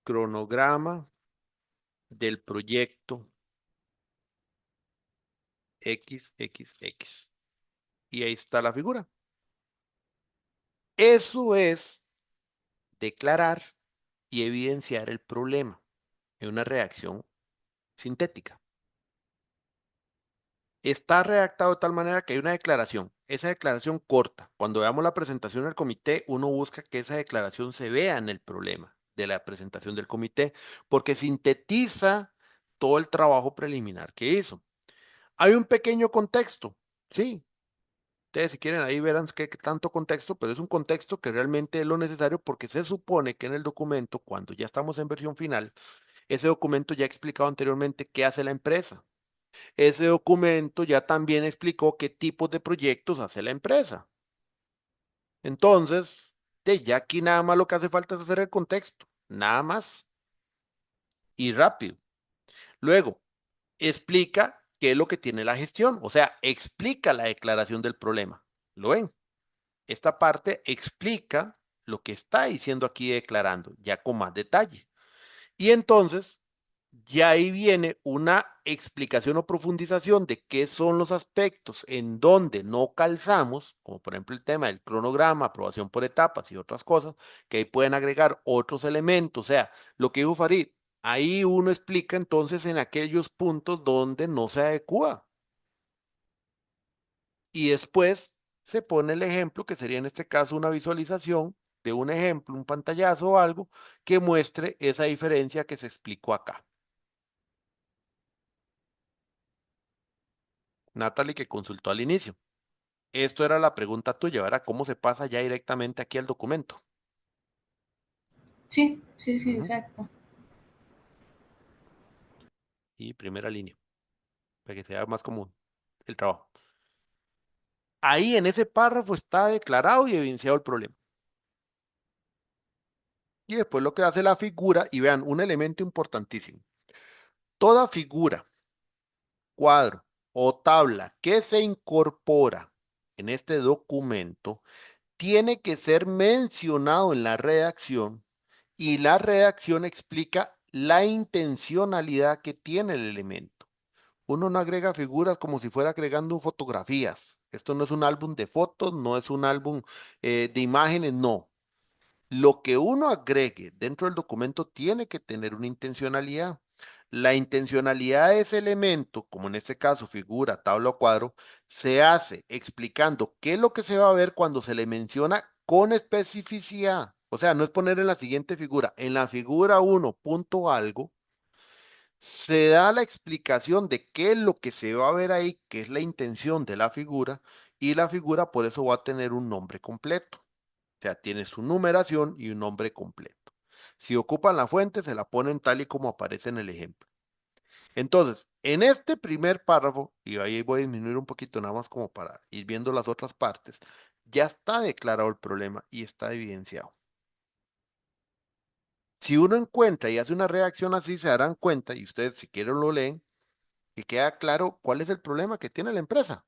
cronograma del proyecto XXX. Y ahí está la figura. Eso es declarar y evidenciar el problema en una reacción sintética. Está redactado de tal manera que hay una declaración. Esa declaración corta. Cuando veamos la presentación del comité, uno busca que esa declaración se vea en el problema de la presentación del comité, porque sintetiza todo el trabajo preliminar que hizo. Hay un pequeño contexto, sí. Ustedes si quieren ahí verán qué tanto contexto, pero es un contexto que realmente es lo necesario porque se supone que en el documento, cuando ya estamos en versión final, ese documento ya ha explicado anteriormente qué hace la empresa. Ese documento ya también explicó qué tipos de proyectos hace la empresa. Entonces, ya aquí nada más lo que hace falta es hacer el contexto, nada más y rápido. Luego, explica qué es lo que tiene la gestión, o sea, explica la declaración del problema. ¿Lo ven? Esta parte explica lo que está diciendo aquí declarando, ya con más detalle. Y entonces, ya ahí viene una explicación o profundización de qué son los aspectos en donde no calzamos, como por ejemplo el tema del cronograma, aprobación por etapas y otras cosas, que ahí pueden agregar otros elementos. O sea, lo que dijo Farid, ahí uno explica entonces en aquellos puntos donde no se adecua. Y después se pone el ejemplo, que sería en este caso una visualización de un ejemplo, un pantallazo o algo que muestre esa diferencia que se explicó acá. Natalie, que consultó al inicio. Esto era la pregunta tuya, ¿verdad? ¿Cómo se pasa ya directamente aquí al documento? Sí, sí, sí, Ujú. exacto. Y primera línea, para que sea más común el trabajo. Ahí en ese párrafo está declarado y evidenciado el problema. Y después lo que hace la figura, y vean, un elemento importantísimo. Toda figura, cuadro o tabla que se incorpora en este documento tiene que ser mencionado en la redacción y la redacción explica la intencionalidad que tiene el elemento. Uno no agrega figuras como si fuera agregando fotografías. Esto no es un álbum de fotos, no es un álbum de imágenes, no. Lo que uno agregue dentro del documento tiene que tener una intencionalidad. La intencionalidad de ese elemento, como en este caso figura, tabla o cuadro, se hace explicando qué es lo que se va a ver cuando se le menciona con especificidad. O sea, no es poner en la siguiente figura, en la figura uno punto algo, se da la explicación de qué es lo que se va a ver ahí, qué es la intención de la figura, y la figura por eso va a tener un nombre completo. O sea, tiene su numeración y un nombre completo. Si ocupan la fuente, se la ponen tal y como aparece en el ejemplo. Entonces, en este primer párrafo, y ahí voy a disminuir un poquito nada más como para ir viendo las otras partes, ya está declarado el problema y está evidenciado. Si uno encuentra y hace una reacción así, se darán cuenta, y ustedes si quieren lo leen, y queda claro cuál es el problema que tiene la empresa.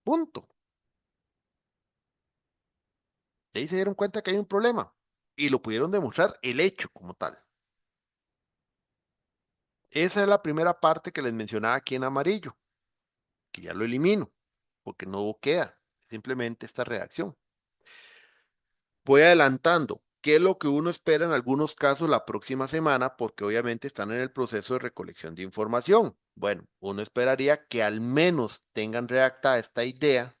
Punto. De ahí se dieron cuenta que hay un problema y lo pudieron demostrar el hecho como tal. Esa es la primera parte que les mencionaba aquí en amarillo, que ya lo elimino, porque no queda simplemente esta reacción. Voy adelantando. ¿Qué es lo que uno espera en algunos casos la próxima semana? Porque obviamente están en el proceso de recolección de información. Bueno, uno esperaría que al menos tengan redactada esta idea.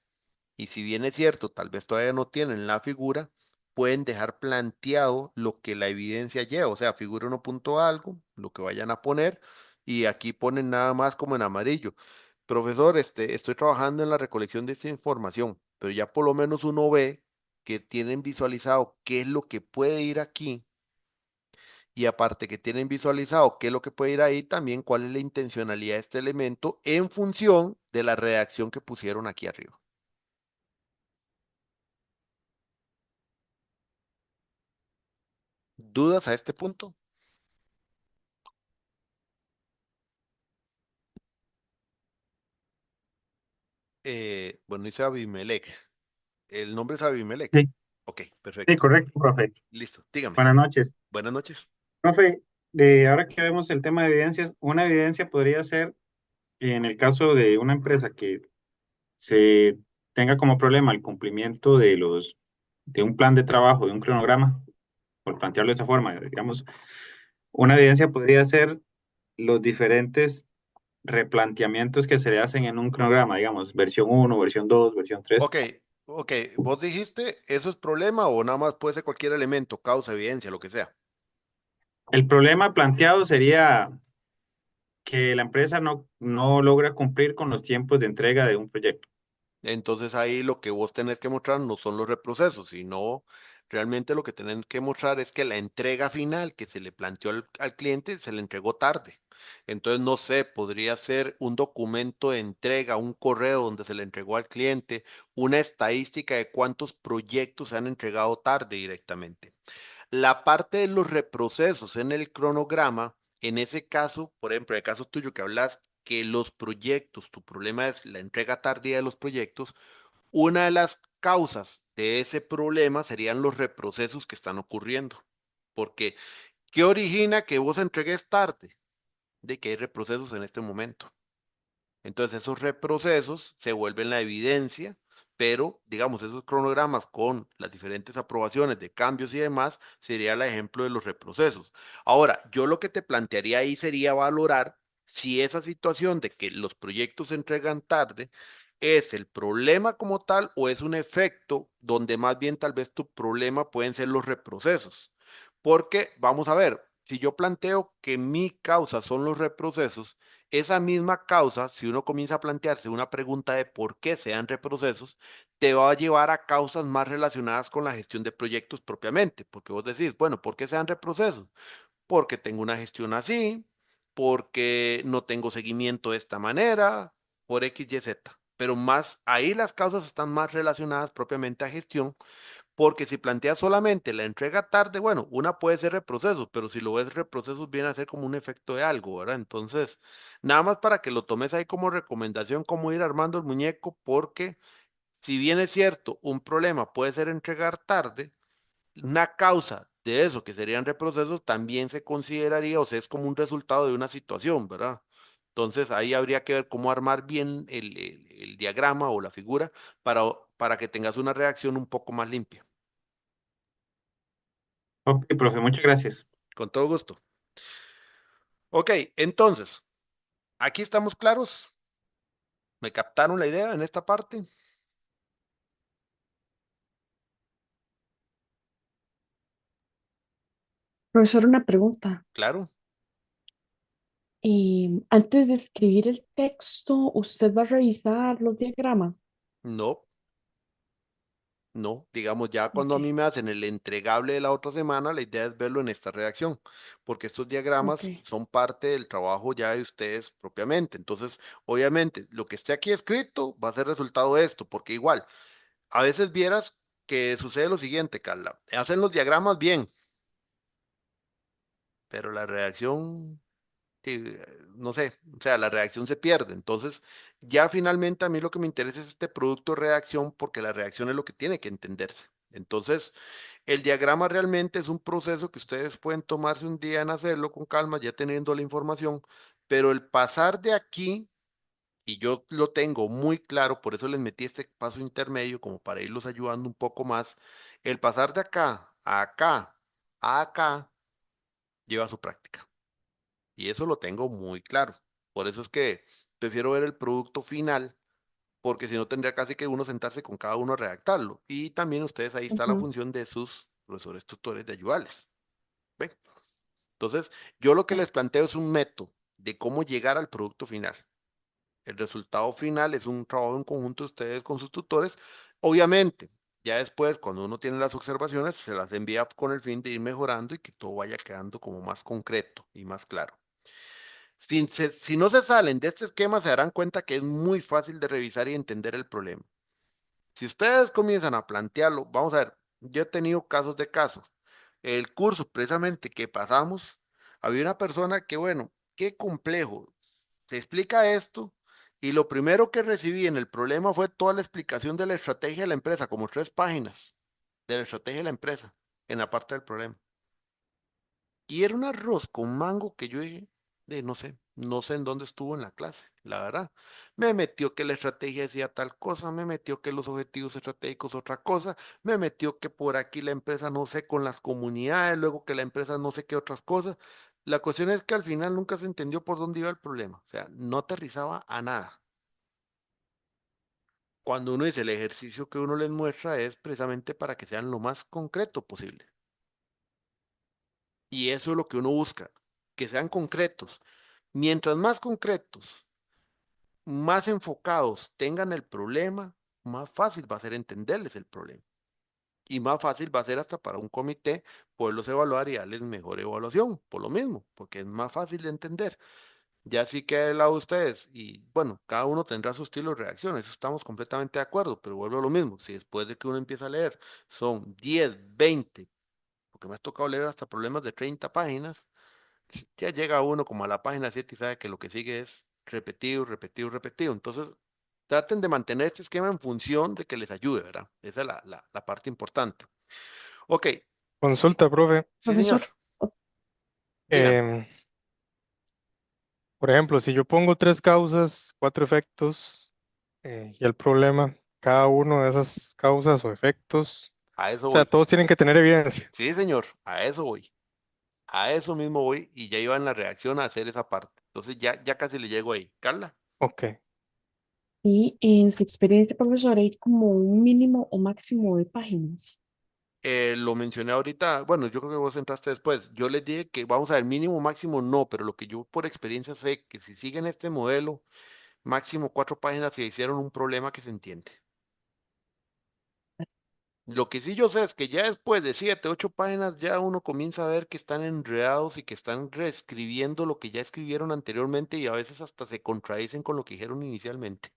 Y si bien es cierto, tal vez todavía no tienen la figura, pueden dejar planteado lo que la evidencia lleva, o sea, figura uno punto algo, lo que vayan a poner, y aquí ponen nada más como en amarillo. Profesor, estoy trabajando en la recolección de esta información, pero ya por lo menos uno ve que tienen visualizado qué es lo que puede ir aquí, y aparte que tienen visualizado qué es lo que puede ir ahí, también cuál es la intencionalidad de este elemento en función de la redacción que pusieron aquí arriba. ¿Dudas a este punto? Bueno, dice Abimelech. El nombre es Abimelech. Sí, Ok, sí, perfecto. correcto, profe. Listo, dígame. Buenas noches. Buenas noches. Profe, de ahora que vemos el tema de evidencias, una evidencia podría ser en el caso de una empresa que se tenga como problema el cumplimiento de un plan de trabajo, de un cronograma, por plantearlo de esa forma, digamos, una evidencia podría ser los diferentes replanteamientos que se le hacen en un cronograma, digamos, versión uno, versión 2, versión 3. Ok, ok. ¿Vos dijiste eso es problema o nada más puede ser cualquier elemento, causa, evidencia, lo que sea? El problema planteado sería que la empresa no logra cumplir con los tiempos de entrega de un proyecto. Entonces ahí lo que vos tenés que mostrar no son los reprocesos, sino realmente lo que tenés que mostrar es que la entrega final que se le planteó al cliente se le entregó tarde. Entonces, no sé, podría ser un documento de entrega, un correo donde se le entregó al cliente, una estadística de cuántos proyectos se han entregado tarde directamente. La parte de los reprocesos en el cronograma, en ese caso, por ejemplo, en el caso tuyo que hablas que los proyectos, tu problema es la entrega tardía de los proyectos, una de las causas de ese problema serían los reprocesos que están ocurriendo. Porque, ¿qué origina que vos entregues tarde? De que hay reprocesos en este momento. Entonces esos reprocesos se vuelven la evidencia, pero digamos, esos cronogramas con las diferentes aprobaciones de cambios y demás, sería el ejemplo de los reprocesos. Ahora, yo lo que te plantearía ahí sería valorar si esa situación de que los proyectos se entregan tarde ¿Es el problema como tal o es un efecto donde más bien tal vez tu problema pueden ser los reprocesos? Porque vamos a ver, si yo planteo que mi causa son los reprocesos, esa misma causa, si uno comienza a plantearse una pregunta de por qué sean reprocesos, te va a llevar a causas más relacionadas con la gestión de proyectos propiamente, porque vos decís, bueno, ¿por qué sean reprocesos? Porque tengo una gestión así, porque no tengo seguimiento de esta manera, por X, Y, Z. Pero más, ahí las causas están más relacionadas propiamente a gestión, porque si planteas solamente la entrega tarde, bueno, una puede ser reprocesos, pero si lo ves reprocesos viene a ser como un efecto de algo, ¿verdad? Entonces, nada más para que lo tomes ahí como recomendación, cómo ir armando el muñeco, porque si bien es cierto, un problema puede ser entregar tarde, una causa de eso, que serían reprocesos, también se consideraría, o sea, es como un resultado de una situación, ¿verdad? Entonces ahí habría que ver cómo armar bien el diagrama o la figura para, para que tengas una reacción un poco más limpia. Ok, profe, muchas gracias. Con todo gusto. Ok, entonces, aquí estamos claros. ¿Me captaron la idea en esta parte? Profesor, una pregunta. Claro. Antes de escribir el texto, ¿usted va a revisar los diagramas? No. No, digamos, ya cuando Ok, a mí me hacen el entregable de la otra semana, la idea es verlo en esta redacción, porque estos ok. diagramas son parte del trabajo ya de ustedes propiamente. Entonces, obviamente, lo que esté aquí escrito va a ser resultado de esto, porque igual, a veces vieras que sucede lo siguiente, Carla, hacen los diagramas bien, pero la redacción no sé, o sea, la reacción se pierde. Entonces, ya finalmente a mí lo que me interesa es este producto de reacción porque la reacción es lo que tiene que entenderse. Entonces, el diagrama realmente es un proceso que ustedes pueden tomarse un día en hacerlo con calma, ya teniendo la información, pero el pasar de aquí, y yo lo tengo muy claro, por eso les metí este paso intermedio como para irlos ayudando un poco más, el pasar de acá a acá a acá lleva su práctica. Y eso lo tengo muy claro. Por eso es que prefiero ver el producto final, porque si no tendría casi que uno sentarse con cada uno a redactarlo. Y también ustedes ahí está la Ujú, función de sus profesores tutores de ayudarles. ¿Ven? Entonces, yo lo que ok, les planteo es un método de cómo llegar al producto final. El resultado final es un trabajo en conjunto de ustedes con sus tutores. Obviamente, ya después, cuando uno tiene las observaciones, se las envía con el fin de ir mejorando y que todo vaya quedando como más concreto y más claro. Si no se salen de este esquema, se darán cuenta que es muy fácil de revisar y entender el problema. Si ustedes comienzan a plantearlo, vamos a ver, yo he tenido casos de casos. El curso precisamente que pasamos, había una persona que, bueno, qué complejo. Se explica esto y lo primero que recibí en el problema fue toda la explicación de la estrategia de la empresa, como 3 páginas de la estrategia de la empresa en la parte del problema. Y era un arroz con mango que yo dije, de no sé en dónde estuvo en la clase, la verdad. Me metió que la estrategia decía tal cosa, me metió que los objetivos estratégicos otra cosa, me metió que por aquí la empresa no sé con las comunidades, luego que la empresa no sé qué otras cosas. La cuestión es que al final nunca se entendió por dónde iba el problema, o sea, no aterrizaba a nada. Cuando uno dice el ejercicio que uno les muestra es precisamente para que sean lo más concreto posible. Y eso es lo que uno busca, que sean concretos. Mientras más concretos, más enfocados tengan el problema, más fácil va a ser entenderles el problema. Y más fácil va a ser hasta para un comité poderlos evaluar y darles mejor evaluación, por lo mismo, porque es más fácil de entender. Ya sí que del lado de ustedes, y bueno, cada uno tendrá su estilo de reacción, eso estamos completamente de acuerdo, pero vuelvo a lo mismo, si después de que uno empieza a leer son 10, 20, porque me ha tocado leer hasta problemas de 30 páginas, ya llega uno como a la página 7 y sabe que lo que sigue es repetido, repetido, repetido. Entonces, traten de mantener este esquema en función de que les ayude, ¿verdad? Esa es la parte importante. Ok, Consulta, profe. sí, señor, profesor, dígame. Em, por ejemplo, si yo pongo 3 causas, 4 efectos y el problema, cada uno de esas causas o efectos, A eso o sea, voy. todos tienen que tener evidencia. Sí, señor, a eso voy. A eso mismo voy y ya iba en la reacción a hacer esa parte. Entonces, ya casi le llego ahí. Carla, Ok. Y en su experiencia, profesor, ¿hay como un mínimo o máximo de páginas? Lo mencioné ahorita, bueno, yo creo que vos entraste después. Yo les dije que vamos a ver mínimo, máximo no, pero lo que yo por experiencia sé que si siguen este modelo, máximo 4 páginas se hicieron un problema que se entiende. Lo que sí yo sé es que ya después de 7, 8 páginas ya uno comienza a ver que están enredados y que están reescribiendo lo que ya escribieron anteriormente y a veces hasta se contradicen con lo que dijeron inicialmente.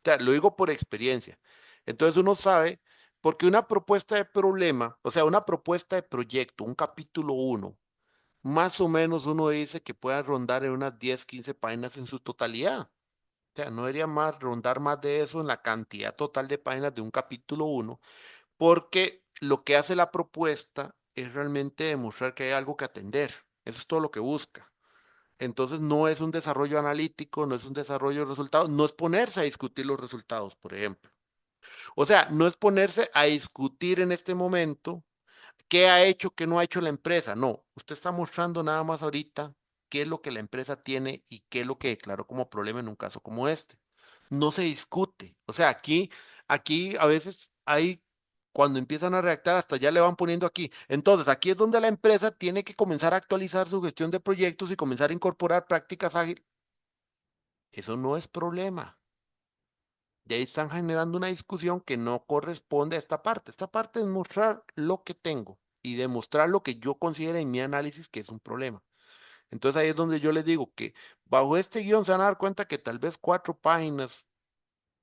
O sea, lo digo por experiencia. Entonces uno sabe, porque una propuesta de problema, o sea, una propuesta de proyecto, un capítulo 1, más o menos uno dice que pueda rondar en unas 10, 15 páginas en su totalidad. O sea, no debería más rondar más de eso en la cantidad total de páginas de un capítulo 1, porque lo que hace la propuesta es realmente demostrar que hay algo que atender. Eso es todo lo que busca. Entonces no es un desarrollo analítico, no es un desarrollo de resultados, no es ponerse a discutir los resultados, por ejemplo. O sea, no es ponerse a discutir en este momento qué ha hecho, qué no ha hecho la empresa. No, usted está mostrando nada más ahorita qué es lo que la empresa tiene y qué es lo que declaró como problema en un caso como este. No se discute. O sea, aquí a veces hay, cuando empiezan a redactar, hasta ya le van poniendo aquí. Entonces, aquí es donde la empresa tiene que comenzar a actualizar su gestión de proyectos y comenzar a incorporar prácticas ágiles. Eso no es problema. Y ahí están generando una discusión que no corresponde a esta parte. Esta parte es mostrar lo que tengo y demostrar lo que yo considero en mi análisis que es un problema. Entonces ahí es donde yo les digo que bajo este guión se van a dar cuenta que tal vez 4 páginas,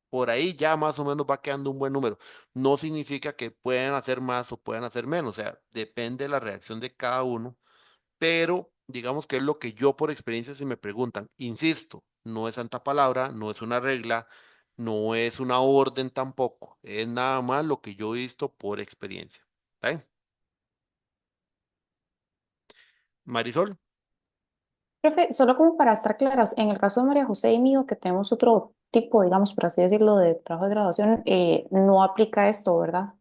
por ahí ya más o menos va quedando un buen número. No significa que puedan hacer más o puedan hacer menos, o sea, depende de la reacción de cada uno, pero digamos que es lo que yo por experiencia si me preguntan, insisto, no es santa palabra, no es una regla, no es una orden tampoco, es nada más lo que yo he visto por experiencia. ¿Está bien? Marisol, Profe, solo como para estar claras, en el caso de María José y mío, que tenemos otro tipo, digamos, por así decirlo, de trabajo de graduación, no aplica esto, ¿verdad?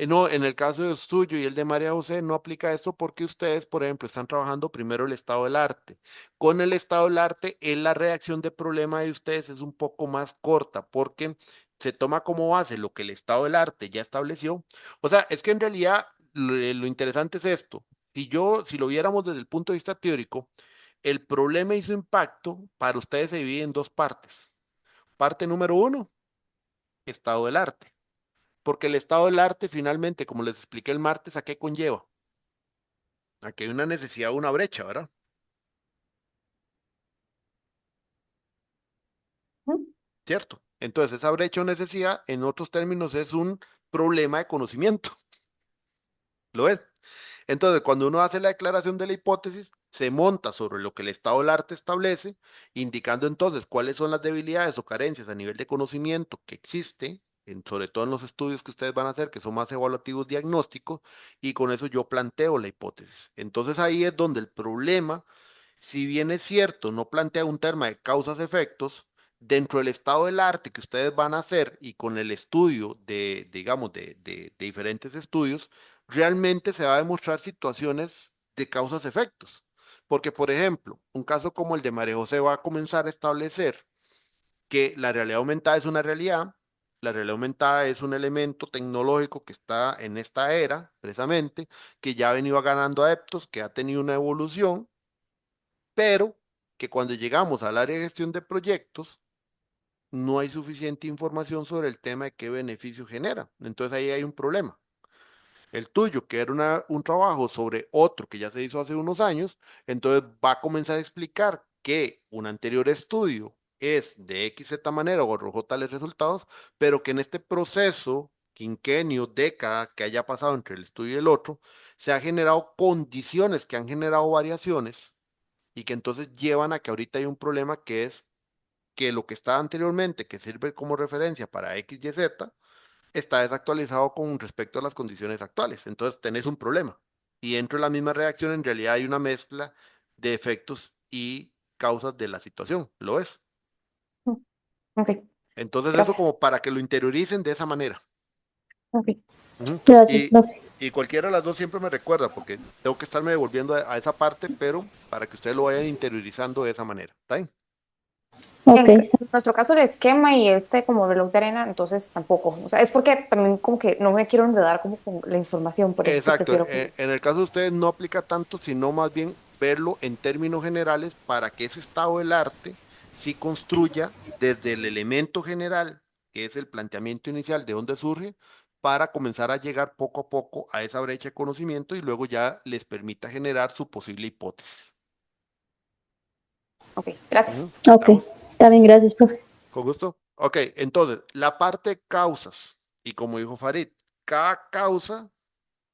no, en el caso de suyo y el de María José no aplica esto porque ustedes, por ejemplo, están trabajando primero el estado del arte. Con el estado del arte, la redacción de problema de ustedes es un poco más corta porque se toma como base lo que el estado del arte ya estableció. O sea, es que en realidad lo interesante es esto. Si lo viéramos desde el punto de vista teórico, el problema y su impacto para ustedes se divide en 2 partes. Parte número 1, estado del arte. Porque el estado del arte finalmente, como les expliqué el martes, ¿a qué conlleva? A que hay una necesidad, una brecha, ¿verdad? Ujú. ¿Cierto? Entonces, esa brecha o necesidad, en otros términos, es un problema de conocimiento. ¿Lo ves? Entonces, cuando uno hace la declaración de la hipótesis, se monta sobre lo que el estado del arte establece, indicando entonces cuáles son las debilidades o carencias a nivel de conocimiento que existe, sobre todo en los estudios que ustedes van a hacer, que son más evaluativos diagnósticos, y con eso yo planteo la hipótesis. Entonces ahí es donde el problema, si bien es cierto, no plantea un tema de causas-efectos, dentro del estado del arte que ustedes van a hacer y con el estudio de, digamos, de diferentes estudios, realmente se va a demostrar situaciones de causas-efectos. Porque, por ejemplo, un caso como el de María José va a comenzar a establecer que la realidad aumentada es una realidad, la realidad aumentada es un elemento tecnológico que está en esta era, precisamente, que ya ha venido ganando adeptos, que ha tenido una evolución, pero que cuando llegamos al área de gestión de proyectos, no hay suficiente información sobre el tema de qué beneficio genera. Entonces ahí hay un problema. El tuyo, que era un trabajo sobre otro que ya se hizo hace unos años, entonces va a comenzar a explicar que un anterior estudio es de X, Z manera o arrojó tales resultados, pero que en este proceso, quinquenio, década que haya pasado entre el estudio y el otro, se han generado condiciones que han generado variaciones y que entonces llevan a que ahorita hay un problema que es que lo que estaba anteriormente, que sirve como referencia para X, Y, Z, está desactualizado con respecto a las condiciones actuales. Entonces tenés un problema. Y dentro de la misma reacción, en realidad hay una mezcla de efectos y causas de la situación. ¿Lo es? Ok, Entonces eso gracias. como para que lo interioricen de esa manera. Ok, Ujú. gracias, Y, profe. y cualquiera de las dos siempre me recuerda, porque tengo que estarme devolviendo a esa parte, pero para que ustedes lo vayan interiorizando de esa manera. ¿Está bien? En Ok, nuestro caso, el esquema y este como reloj de arena, entonces tampoco. O sea, es porque también como que no me quiero enredar como con la información, por eso es que Exacto. prefiero como... En el caso de ustedes no aplica tanto, sino más bien verlo en términos generales para que ese estado del arte sí construya desde el elemento general, que es el planteamiento inicial de dónde surge, para comenzar a llegar poco a poco a esa brecha de conocimiento y luego ya les permita generar su posible hipótesis. Ok, gracias. Ujú. ok. ¿Estamos? Está bien, gracias, profe. ¿Con gusto? Ok, entonces, la parte de causas, y como dijo Farid, cada causa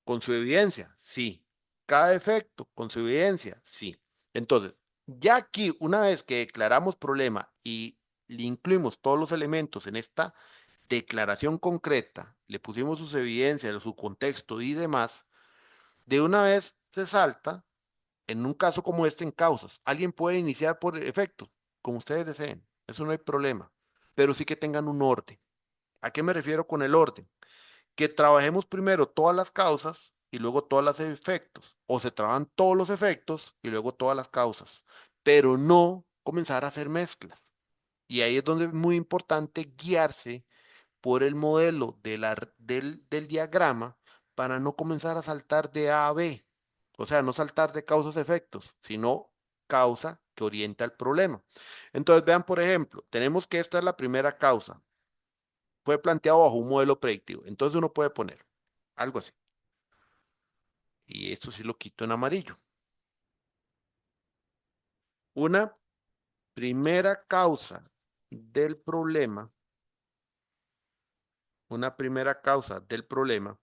con su evidencia, sí. Cada efecto con su evidencia, sí. Entonces, ya aquí, una vez que declaramos problema y le incluimos todos los elementos en esta declaración concreta, le pusimos sus evidencias, su contexto y demás, de una vez se salta, en un caso como este, en causas. Alguien puede iniciar por efectos, como ustedes deseen, eso no hay problema, pero sí que tengan un orden. ¿A qué me refiero con el orden? Que trabajemos primero todas las causas y luego todos los efectos, o se trabajan todos los efectos y luego todas las causas, pero no comenzar a hacer mezclas. Y ahí es donde es muy importante guiarse por el modelo del diagrama para no comenzar a saltar de A a B, o sea, no saltar de causas-efectos, sino causa que orienta el problema. Entonces, vean, por ejemplo, tenemos que esta es la primera causa, fue planteado bajo un modelo predictivo. Entonces uno puede poner algo así. Y esto sí lo quito en amarillo. Una primera causa del problema, una primera causa del problema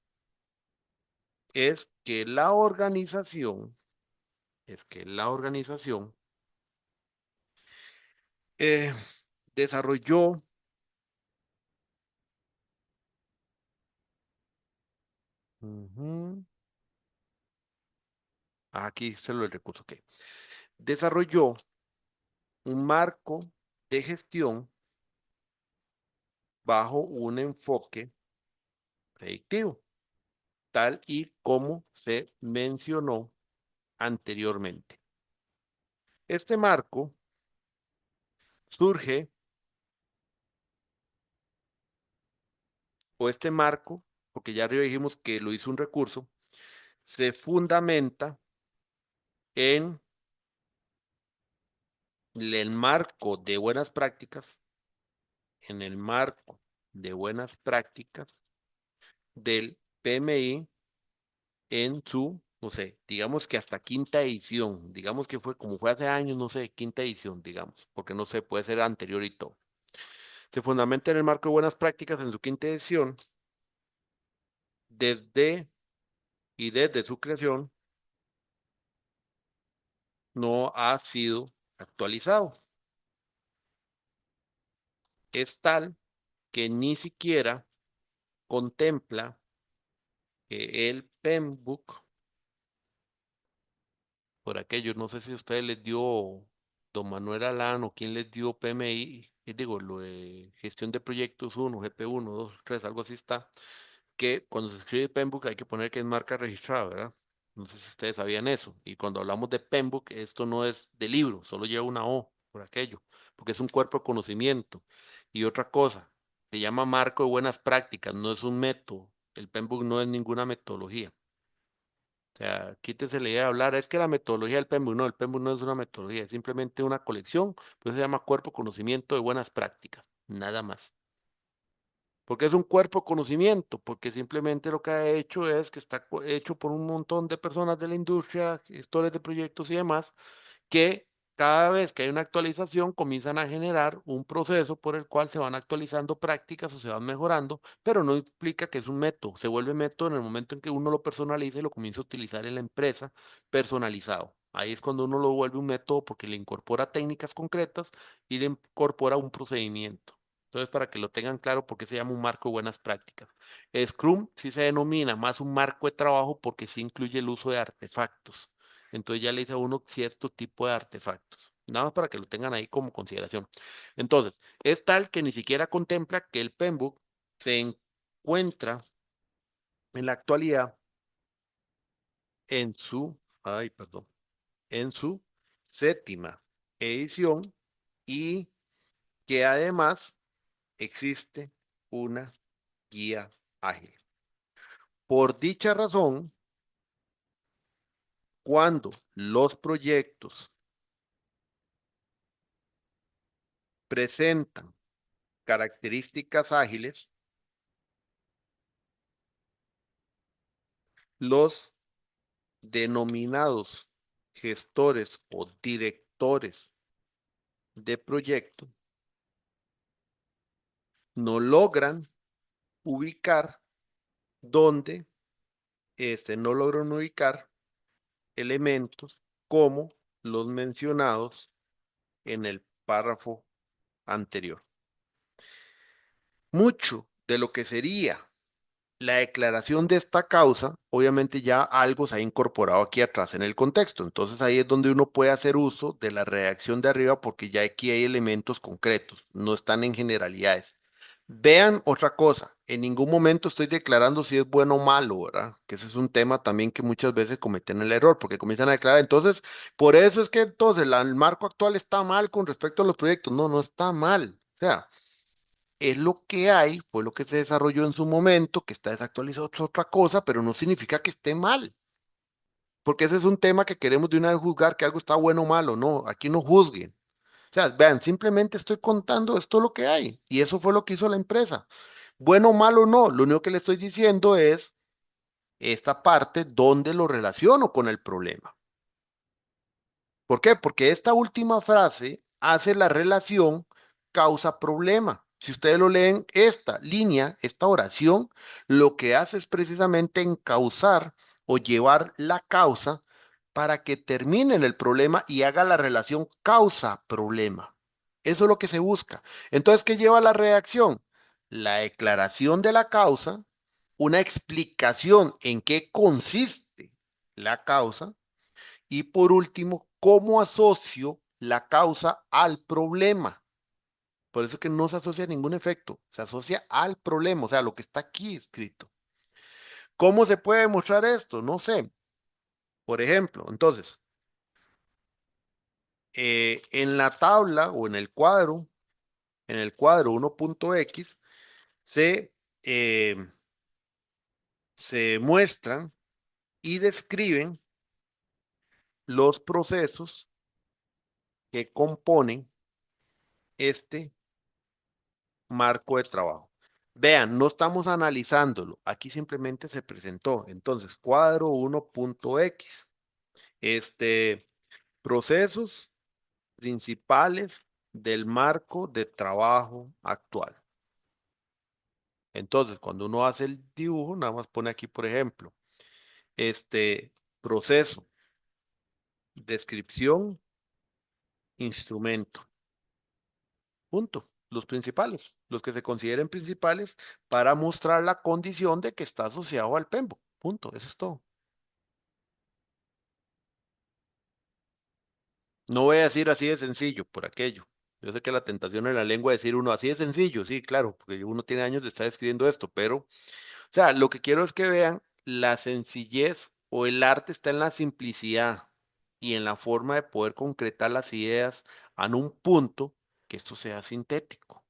es que la organización eh, desarrolló, ujú, aquí se lo recurso, ok, desarrolló un marco de gestión bajo un enfoque predictivo, tal y como se mencionó anteriormente. Este marco surge, o este marco, porque ya arriba dijimos que lo hizo un recurso, se fundamenta en el marco de buenas prácticas, en el marco de buenas prácticas del PMI en su, no sé, digamos que hasta quinta edición, digamos que fue como fue hace años, no sé, quinta edición, digamos, porque no sé, puede ser anterior y todo. Se fundamenta en el marco de buenas prácticas en su quinta edición, desde y desde su creación no ha sido actualizado. Es tal que ni siquiera contempla que el PEMBOK, por aquello, no sé si a ustedes les dio don Manuel Alán o quién les dio PMI, digo, lo de gestión de proyectos 1, GP1, 2, 3, algo así está, que cuando se escribe PEMBOK hay que poner que es marca registrada, ¿verdad? No sé si ustedes sabían eso. Y cuando hablamos de PEMBOK, esto no es de libro, solo lleva una O por aquello, porque es un cuerpo de conocimiento. Y otra cosa, se llama marco de buenas prácticas, no es un método. El PEMBOK no es ninguna metodología. O sea, quítese la idea de hablar, es que la metodología del PEMBOK, no, el PEMBOK no es una metodología, es simplemente una colección, pues se llama cuerpo de conocimiento de buenas prácticas, nada más. Porque es un cuerpo de conocimiento, porque simplemente lo que ha hecho es que está hecho por un montón de personas de la industria, gestores de proyectos y demás, que cada vez que hay una actualización comienzan a generar un proceso por el cual se van actualizando prácticas o se van mejorando, pero no implica que es un método. Se vuelve método en el momento en que uno lo personaliza y lo comienza a utilizar en la empresa personalizado. Ahí es cuando uno lo vuelve un método porque le incorpora técnicas concretas y le incorpora un procedimiento. Entonces, para que lo tengan claro, ¿por qué se llama un marco de buenas prácticas? Scrum sí se denomina más un marco de trabajo porque sí incluye el uso de artefactos. Entonces ya le dice a uno cierto tipo de artefactos. Nada más para que lo tengan ahí como consideración. Entonces, es tal que ni siquiera contempla que el PEMBOK se encuentra en la actualidad en su, ay, perdón, en su séptima edición y que además existe una guía ágil. Por dicha razón, cuando los proyectos presentan características ágiles, los denominados gestores o directores de proyecto no logran ubicar donde no logran ubicar elementos como los mencionados en el párrafo anterior. Mucho de lo que sería la declaración de esta causa, obviamente ya algo se ha incorporado aquí atrás en el contexto. Entonces ahí es donde uno puede hacer uso de la redacción de arriba porque ya aquí hay elementos concretos, no están en generalidades. Vean otra cosa, en ningún momento estoy declarando si es bueno o malo, ¿verdad? Que ese es un tema también que muchas veces cometen el error, porque comienzan a declarar, entonces, por eso es que entonces el marco actual está mal con respecto a los proyectos. No, no está mal. O sea, es lo que hay, fue lo que se desarrolló en su momento, que está desactualizado es otra cosa, pero no significa que esté mal, porque ese es un tema que queremos de una vez juzgar que algo está bueno o malo. No, aquí no juzguen. O sea, vean, simplemente estoy contando esto lo que hay, y eso fue lo que hizo la empresa. Bueno o malo no, lo único que le estoy diciendo es esta parte donde lo relaciono con el problema. ¿Por qué? Porque esta última frase hace la relación causa-problema. Si ustedes lo leen, esta línea, esta oración, lo que hace es precisamente encauzar o llevar la causa para que termine en el problema y haga la relación causa-problema. Eso es lo que se busca. Entonces, ¿qué lleva la reacción? La declaración de la causa, una explicación en qué consiste la causa y por último, ¿cómo asocio la causa al problema? Por eso es que no se asocia a ningún efecto, se asocia al problema, o sea, lo que está aquí escrito. ¿Cómo se puede demostrar esto? No sé. Por ejemplo, entonces, en la tabla o en el cuadro 1.x, se, eh, se muestran y describen los procesos que componen este marco de trabajo. Vean, no estamos analizándolo, aquí simplemente se presentó. Entonces, cuadro 1.x, procesos principales del marco de trabajo actual. Entonces, cuando uno hace el dibujo, nada más pone aquí, por ejemplo, proceso, descripción, instrumento. Punto. Los principales, los que se consideren principales para mostrar la condición de que está asociado al PEMBO. Punto. Eso es todo. No voy a decir así de sencillo por aquello. Yo sé que la tentación en la lengua es decir uno así de sencillo, sí, claro, porque uno tiene años de estar escribiendo esto, pero, o sea, lo que quiero es que vean la sencillez o el arte está en la simplicidad y en la forma de poder concretar las ideas en un punto que esto sea sintético.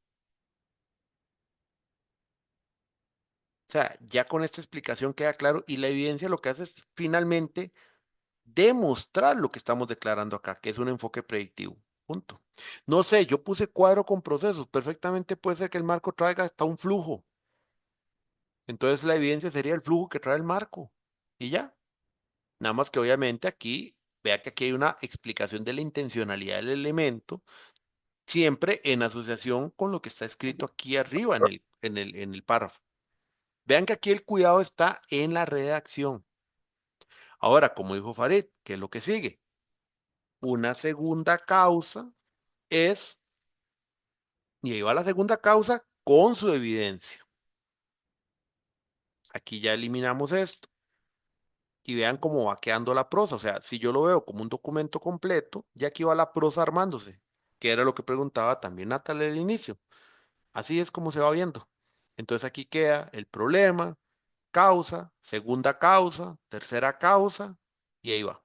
O sea, ya con esta explicación queda claro y la evidencia lo que hace es finalmente demostrar lo que estamos declarando acá, que es un enfoque predictivo. Punto. No sé, yo puse cuadro con procesos. Perfectamente puede ser que el marco traiga hasta un flujo. Entonces la evidencia sería el flujo que trae el marco. Y ya. Nada más que obviamente aquí, vea que aquí hay una explicación de la intencionalidad del elemento, siempre en asociación con lo que está escrito aquí arriba en el párrafo. Vean que aquí el cuidado está en la redacción. Ahora, como dijo Farid, ¿qué es lo que sigue? Una segunda causa es, y ahí va la segunda causa con su evidencia. Aquí ya eliminamos esto y vean cómo va quedando la prosa. O sea, si yo lo veo como un documento completo, ya aquí va la prosa armándose, que era lo que preguntaba también Natalia al inicio. Así es como se va viendo. Entonces aquí queda el problema, causa, segunda causa, tercera causa, y ahí va.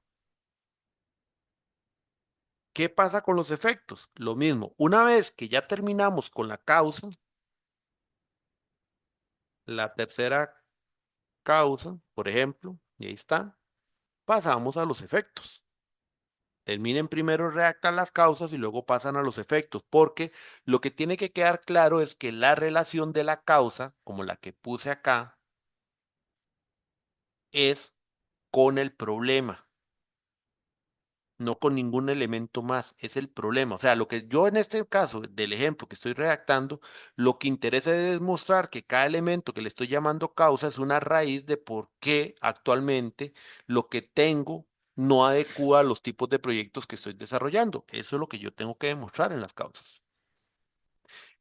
¿Qué pasa con los efectos? Lo mismo. Una vez que ya terminamos con la causa, la tercera causa, por ejemplo, y ahí está, pasamos a los efectos. Terminen primero, redactar las causas y luego pasan a los efectos, porque lo que tiene que quedar claro es que la relación de la causa, como la que puse acá, es con el problema, no con ningún elemento más, es el problema. O sea, lo que yo en este caso del ejemplo que estoy redactando, lo que interesa es demostrar que cada elemento que le estoy llamando causa es una raíz de por qué actualmente lo que tengo no adecua a los tipos de proyectos que estoy desarrollando. Eso es lo que yo tengo que demostrar en las causas.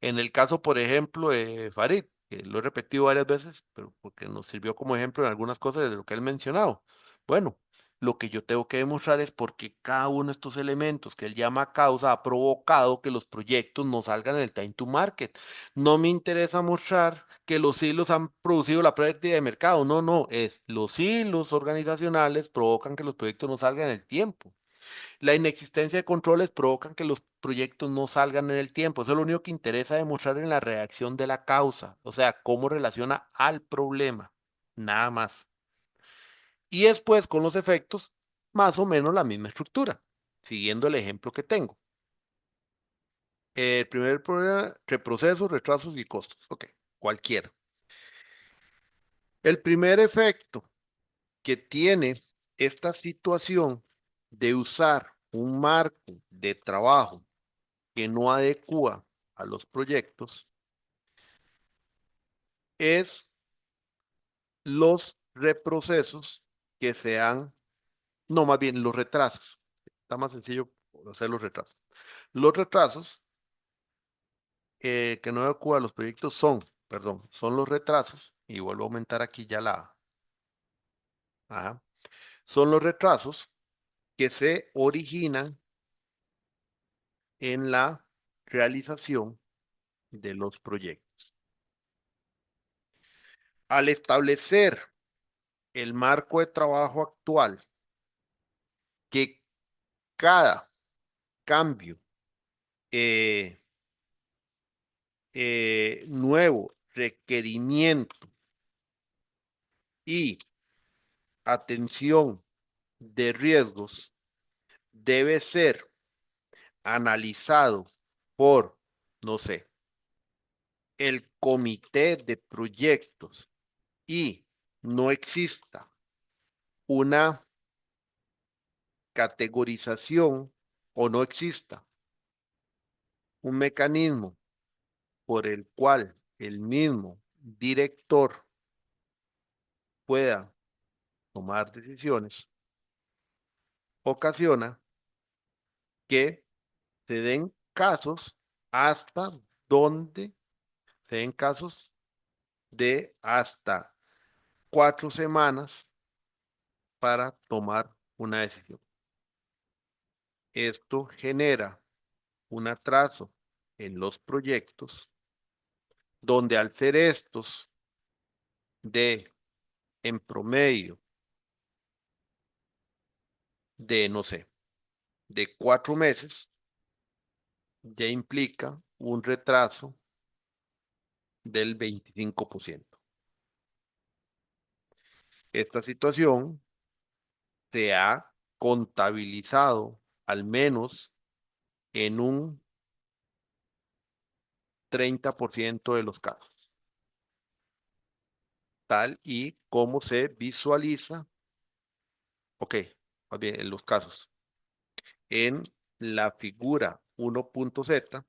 En el caso, por ejemplo, de Farid, que lo he repetido varias veces, pero porque nos sirvió como ejemplo en algunas cosas de lo que él mencionado. Bueno, lo que yo tengo que demostrar es por qué cada uno de estos elementos que él llama causa ha provocado que los proyectos no salgan en el time to market. No me interesa mostrar que los hilos han producido la pérdida de mercado. No, no, es los hilos organizacionales provocan que los proyectos no salgan en el tiempo. La inexistencia de controles provocan que los proyectos no salgan en el tiempo. Eso es lo único que interesa demostrar en la reacción de la causa, o sea, cómo relaciona al problema, nada más. Y después con los efectos, más o menos la misma estructura, siguiendo el ejemplo que tengo. El primer problema, reprocesos, retrasos y costos. Ok, cualquiera. El primer efecto que tiene esta situación de usar un marco de trabajo que no adecua a los proyectos es los reprocesos que sean, no, más bien los retrasos. Está más sencillo hacer los retrasos. Los retrasos que no adecua a los proyectos son, perdón, son los retrasos, y vuelvo a aumentar aquí ya ajá, son los retrasos que se originan en la realización de los proyectos. Al establecer el marco de trabajo actual, que cada cambio eh, nuevo requerimiento y atención de riesgos debe ser analizado por, no sé, el comité de proyectos y no exista una categorización o no exista un mecanismo por el cual el mismo director pueda tomar decisiones, ocasiona que se den casos hasta donde se den casos de hasta 4 semanas para tomar una decisión. Esto genera un atraso en los proyectos donde al ser estos de en promedio de, no sé, de 4 meses, ya implica un retraso del 25%. Esta situación se ha contabilizado al menos en un 30% de los casos, tal y como se visualiza, ok, más bien en los casos, en la figura 1.z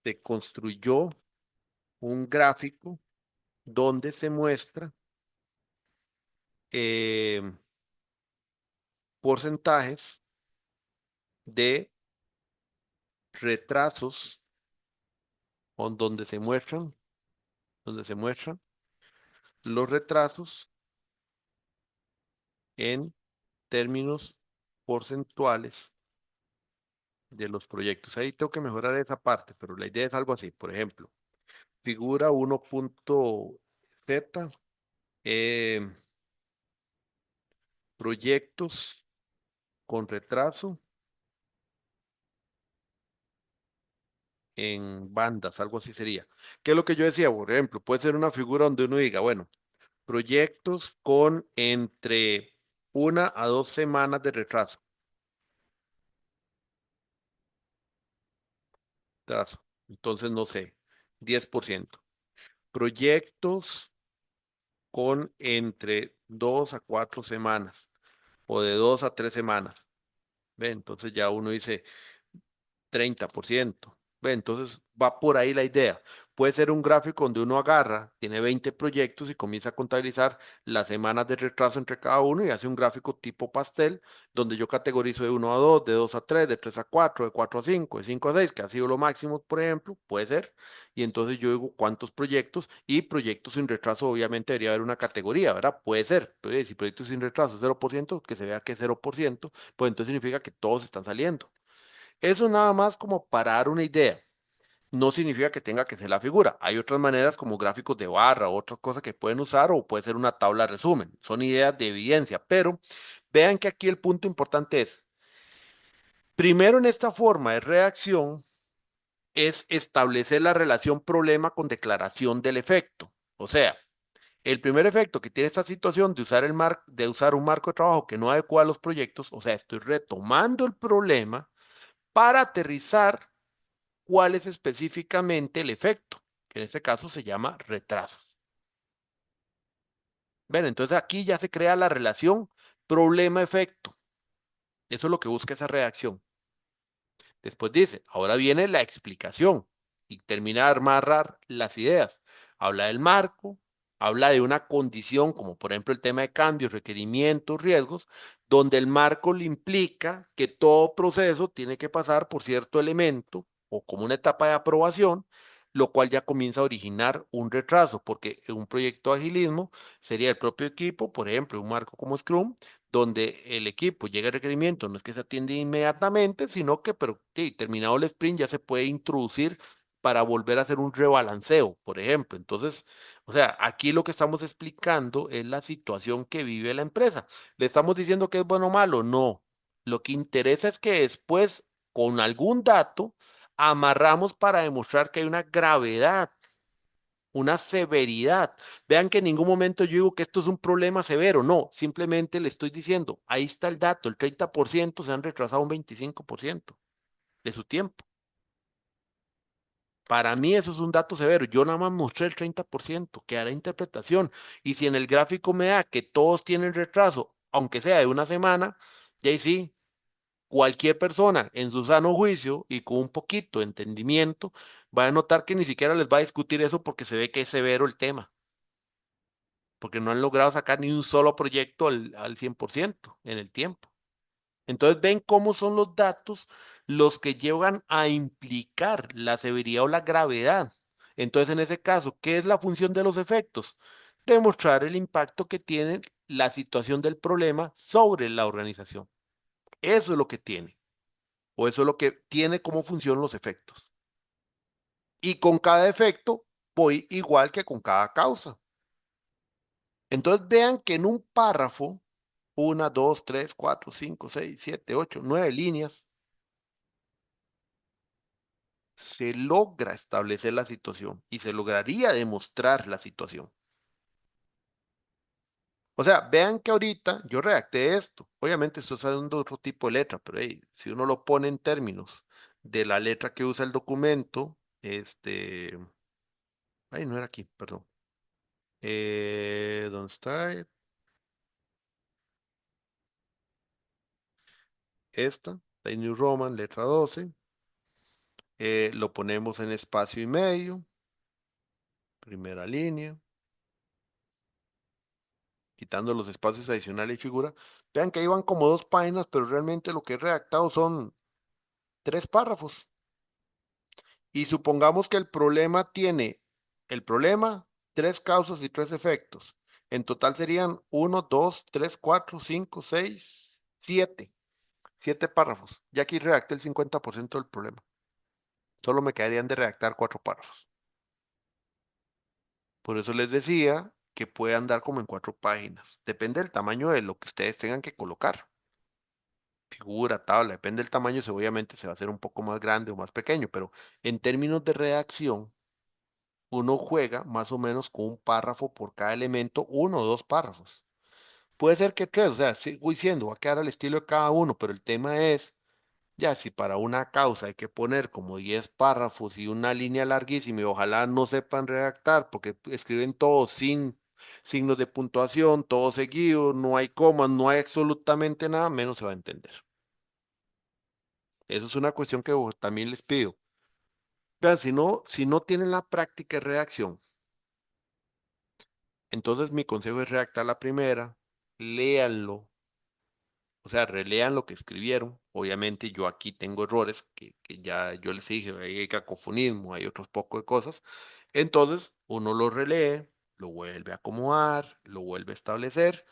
se construyó un gráfico donde se muestra eh, porcentajes de retrasos donde se muestran los retrasos en términos porcentuales de los proyectos. Ahí tengo que mejorar esa parte, pero la idea es algo así. Por ejemplo, figura 1.z, proyectos con retraso en bandas, algo así sería. ¿Qué es lo que yo decía? Por ejemplo, puede ser una figura donde uno diga, bueno, proyectos con entre 1 a 2 semanas de retraso. Trazo. Entonces, no sé, 10%. Proyectos con entre 2 a 4 semanas o de 2 a 3 semanas. ¿Ve? Entonces ya uno dice 30%. Ve, entonces va por ahí la idea. Puede ser un gráfico donde uno agarra, tiene 20 proyectos y comienza a contabilizar las semanas de retraso entre cada uno y hace un gráfico tipo pastel, donde yo categorizo de 1 a 2, de 2 a 3, de 3 a 4, de 4 a 5, de 5 a 6, que ha sido lo máximo, por ejemplo, puede ser. Y entonces yo digo cuántos proyectos y proyectos sin retraso, obviamente debería haber una categoría, ¿verdad? Puede ser. Pero si proyectos sin retraso 0%, que se vea que es 0%, pues entonces significa que todos están saliendo. Eso nada más como para dar una idea. No significa que tenga que ser la figura. Hay otras maneras como gráficos de barra, otras cosas que pueden usar o puede ser una tabla de resumen. Son ideas de evidencia, pero vean que aquí el punto importante es, primero en esta forma de reacción es establecer la relación problema con declaración del efecto. O sea, el primer efecto que tiene esta situación de usar de usar un marco de trabajo que no adecua a los proyectos, o sea, estoy retomando el problema para aterrizar cuál es específicamente el efecto, que en este caso se llama retraso. Ven, entonces aquí ya se crea la relación problema-efecto. Eso es lo que busca esa reacción. Después dice, ahora viene la explicación y termina de amarrar las ideas. Habla del marco, habla de una condición, como por ejemplo el tema de cambios, requerimientos, riesgos, donde el marco le implica que todo proceso tiene que pasar por cierto elemento o como una etapa de aprobación, lo cual ya comienza a originar un retraso, porque en un proyecto de agilismo sería el propio equipo, por ejemplo, un marco como Scrum, donde el equipo llega el requerimiento, no es que se atiende inmediatamente, sino que, pero sí, terminado el sprint ya se puede introducir para volver a hacer un rebalanceo, por ejemplo. Entonces, o sea, aquí lo que estamos explicando es la situación que vive la empresa. ¿Le estamos diciendo que es bueno o malo? No. Lo que interesa es que después, con algún dato, amarramos para demostrar que hay una gravedad, una severidad. Vean que en ningún momento yo digo que esto es un problema severo, no, simplemente le estoy diciendo, ahí está el dato, el 30% se han retrasado un 25% de su tiempo. Para mí eso es un dato severo. Yo nada más mostré el 30%, que hará interpretación. Y si en el gráfico me da que todos tienen retraso, aunque sea de una semana, ya ahí sí, cualquier persona en su sano juicio y con un poquito de entendimiento va a notar que ni siquiera les va a discutir eso porque se ve que es severo el tema, porque no han logrado sacar ni un solo proyecto al 100% en el tiempo. Entonces ven cómo son los datos los que llevan a implicar la severidad o la gravedad. Entonces, en ese caso, ¿qué es la función de los efectos? Demostrar el impacto que tiene la situación del problema sobre la organización. Eso es lo que tiene, o eso es lo que tiene como función los efectos. Y con cada efecto voy igual que con cada causa. Entonces vean que en un párrafo, 1, 2, 3, 4, 5, 6, 7, 8, 9 líneas, se logra establecer la situación y se lograría demostrar la situación. O sea, vean que ahorita yo redacté esto. Obviamente esto está dando otro tipo de letra, pero hey, si uno lo pone en términos de la letra que usa el documento, ay, no era aquí, perdón. ¿Dónde está? Esta, Times New Roman, letra 12. Lo ponemos en espacio y medio, primera línea, quitando los espacios adicionales y figura. Vean que ahí van como 2 páginas, pero realmente lo que he redactado son 3 párrafos. Y supongamos que el problema tiene el problema, 3 causas y 3 efectos. En total serían 1, 2, 3, 4, 5, 6, 7. 7 párrafos. Ya aquí redacté el 50% del problema. Solo me quedarían de redactar 4 párrafos. Por eso les decía que puede andar como en 4 páginas. Depende del tamaño de lo que ustedes tengan que colocar. figura, tabla, depende del tamaño, obviamente se va a hacer un poco más grande o más pequeño, pero en términos de redacción, uno juega más o menos con un párrafo por cada elemento, uno o dos párrafos. Puede ser que tres, o sea, sigo diciendo, va a quedar al estilo de cada uno, pero el tema es, ya si para una causa hay que poner como 10 párrafos y una línea larguísima y ojalá no sepan redactar porque escriben todo sin signos de puntuación, todo seguido, no hay comas, no hay absolutamente nada, menos se va a entender. Eso es una cuestión que también les pido. Vean, si no tienen la práctica de redacción, entonces mi consejo es redactar la primera, léanlo, o sea, relean lo que escribieron. Obviamente yo aquí tengo errores que ya yo les dije, ahí hay cacofonismo, hay otros poco de cosas. Entonces uno lo relee, lo vuelve a acomodar, lo vuelve a establecer,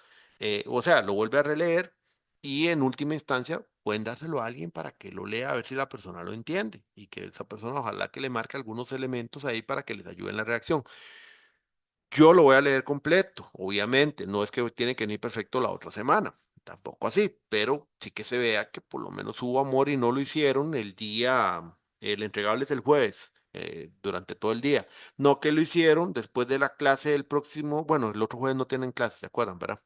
o sea, lo vuelve a releer y en última instancia pueden dárselo a alguien para que lo lea a ver si la persona lo entiende y que esa persona ojalá que le marque algunos elementos ahí para que les ayude en la reacción. Yo lo voy a leer completo, obviamente, no es que tiene que venir perfecto la otra semana, tampoco así, pero sí que se vea que por lo menos hubo amor y no lo hicieron el entregable es el jueves, durante todo el día, no que lo hicieron después de la clase del próximo, bueno, el otro jueves no tienen clases, ¿se acuerdan, verdad?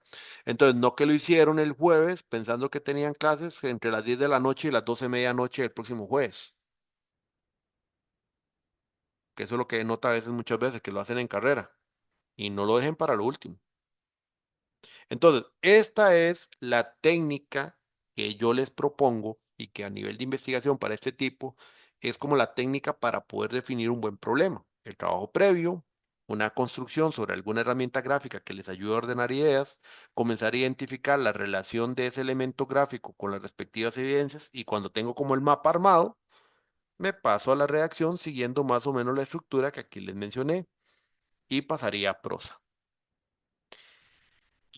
Entonces, no que lo hicieron el jueves pensando que tenían clases entre las 10 de la noche y las 12 de medianoche del próximo jueves, que eso es lo que nota a veces, muchas veces, que lo hacen en carrera y no lo dejen para lo último. Entonces, esta es la técnica que yo les propongo y que a nivel de investigación para este tipo es como la técnica para poder definir un buen problema. El trabajo previo, una construcción sobre alguna herramienta gráfica que les ayude a ordenar ideas, comenzar a identificar la relación de ese elemento gráfico con las respectivas evidencias y cuando tengo como el mapa armado, me paso a la redacción siguiendo más o menos la estructura que aquí les mencioné y pasaría a prosa.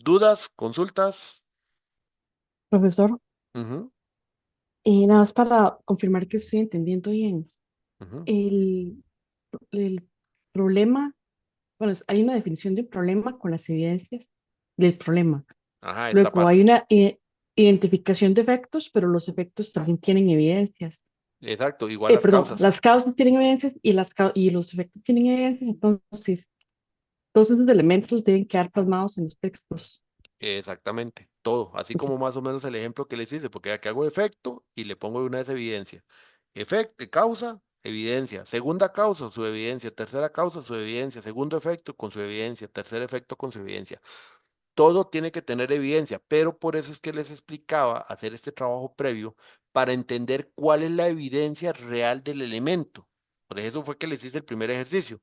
¿Dudas? ¿Consultas? Profesor, Ujú, nada más para confirmar que estoy entendiendo bien. ujú. El, el problema, bueno, hay una definición de problema con las evidencias del problema. Ajá, esta Luego hay parte. una identificación de efectos, pero los efectos también tienen evidencias. Exacto, igual las Perdón, causas. las causas tienen evidencias y los efectos tienen evidencias, entonces todos esos elementos deben quedar plasmados en los textos. Exactamente, todo. Así Ok, como más o menos el ejemplo que les hice, porque aquí hago efecto y le pongo de una vez evidencia. Efecto, causa, evidencia. Segunda causa, su evidencia. Tercera causa, su evidencia. Segundo efecto, con su evidencia. Tercer efecto, con su evidencia. Todo tiene que tener evidencia, pero por eso es que les explicaba hacer este trabajo previo para entender cuál es la evidencia real del elemento. Por eso fue que les hice el primer ejercicio.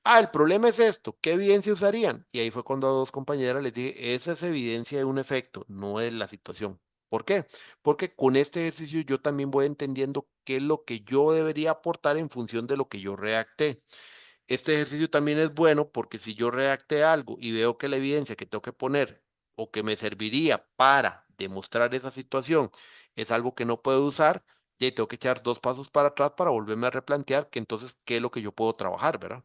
Ah, el problema es esto, ¿qué evidencia usarían? Y ahí fue cuando a dos compañeras les dije, esa es evidencia de un efecto, no de la situación. ¿Por qué? Porque con este ejercicio yo también voy entendiendo qué es lo que yo debería aportar en función de lo que yo redacté. Este ejercicio también es bueno porque si yo redacté algo y veo que la evidencia que tengo que poner o que me serviría para demostrar esa situación es algo que no puedo usar, ya tengo que echar dos pasos para atrás para volverme a replantear que entonces qué es lo que yo puedo trabajar, ¿verdad?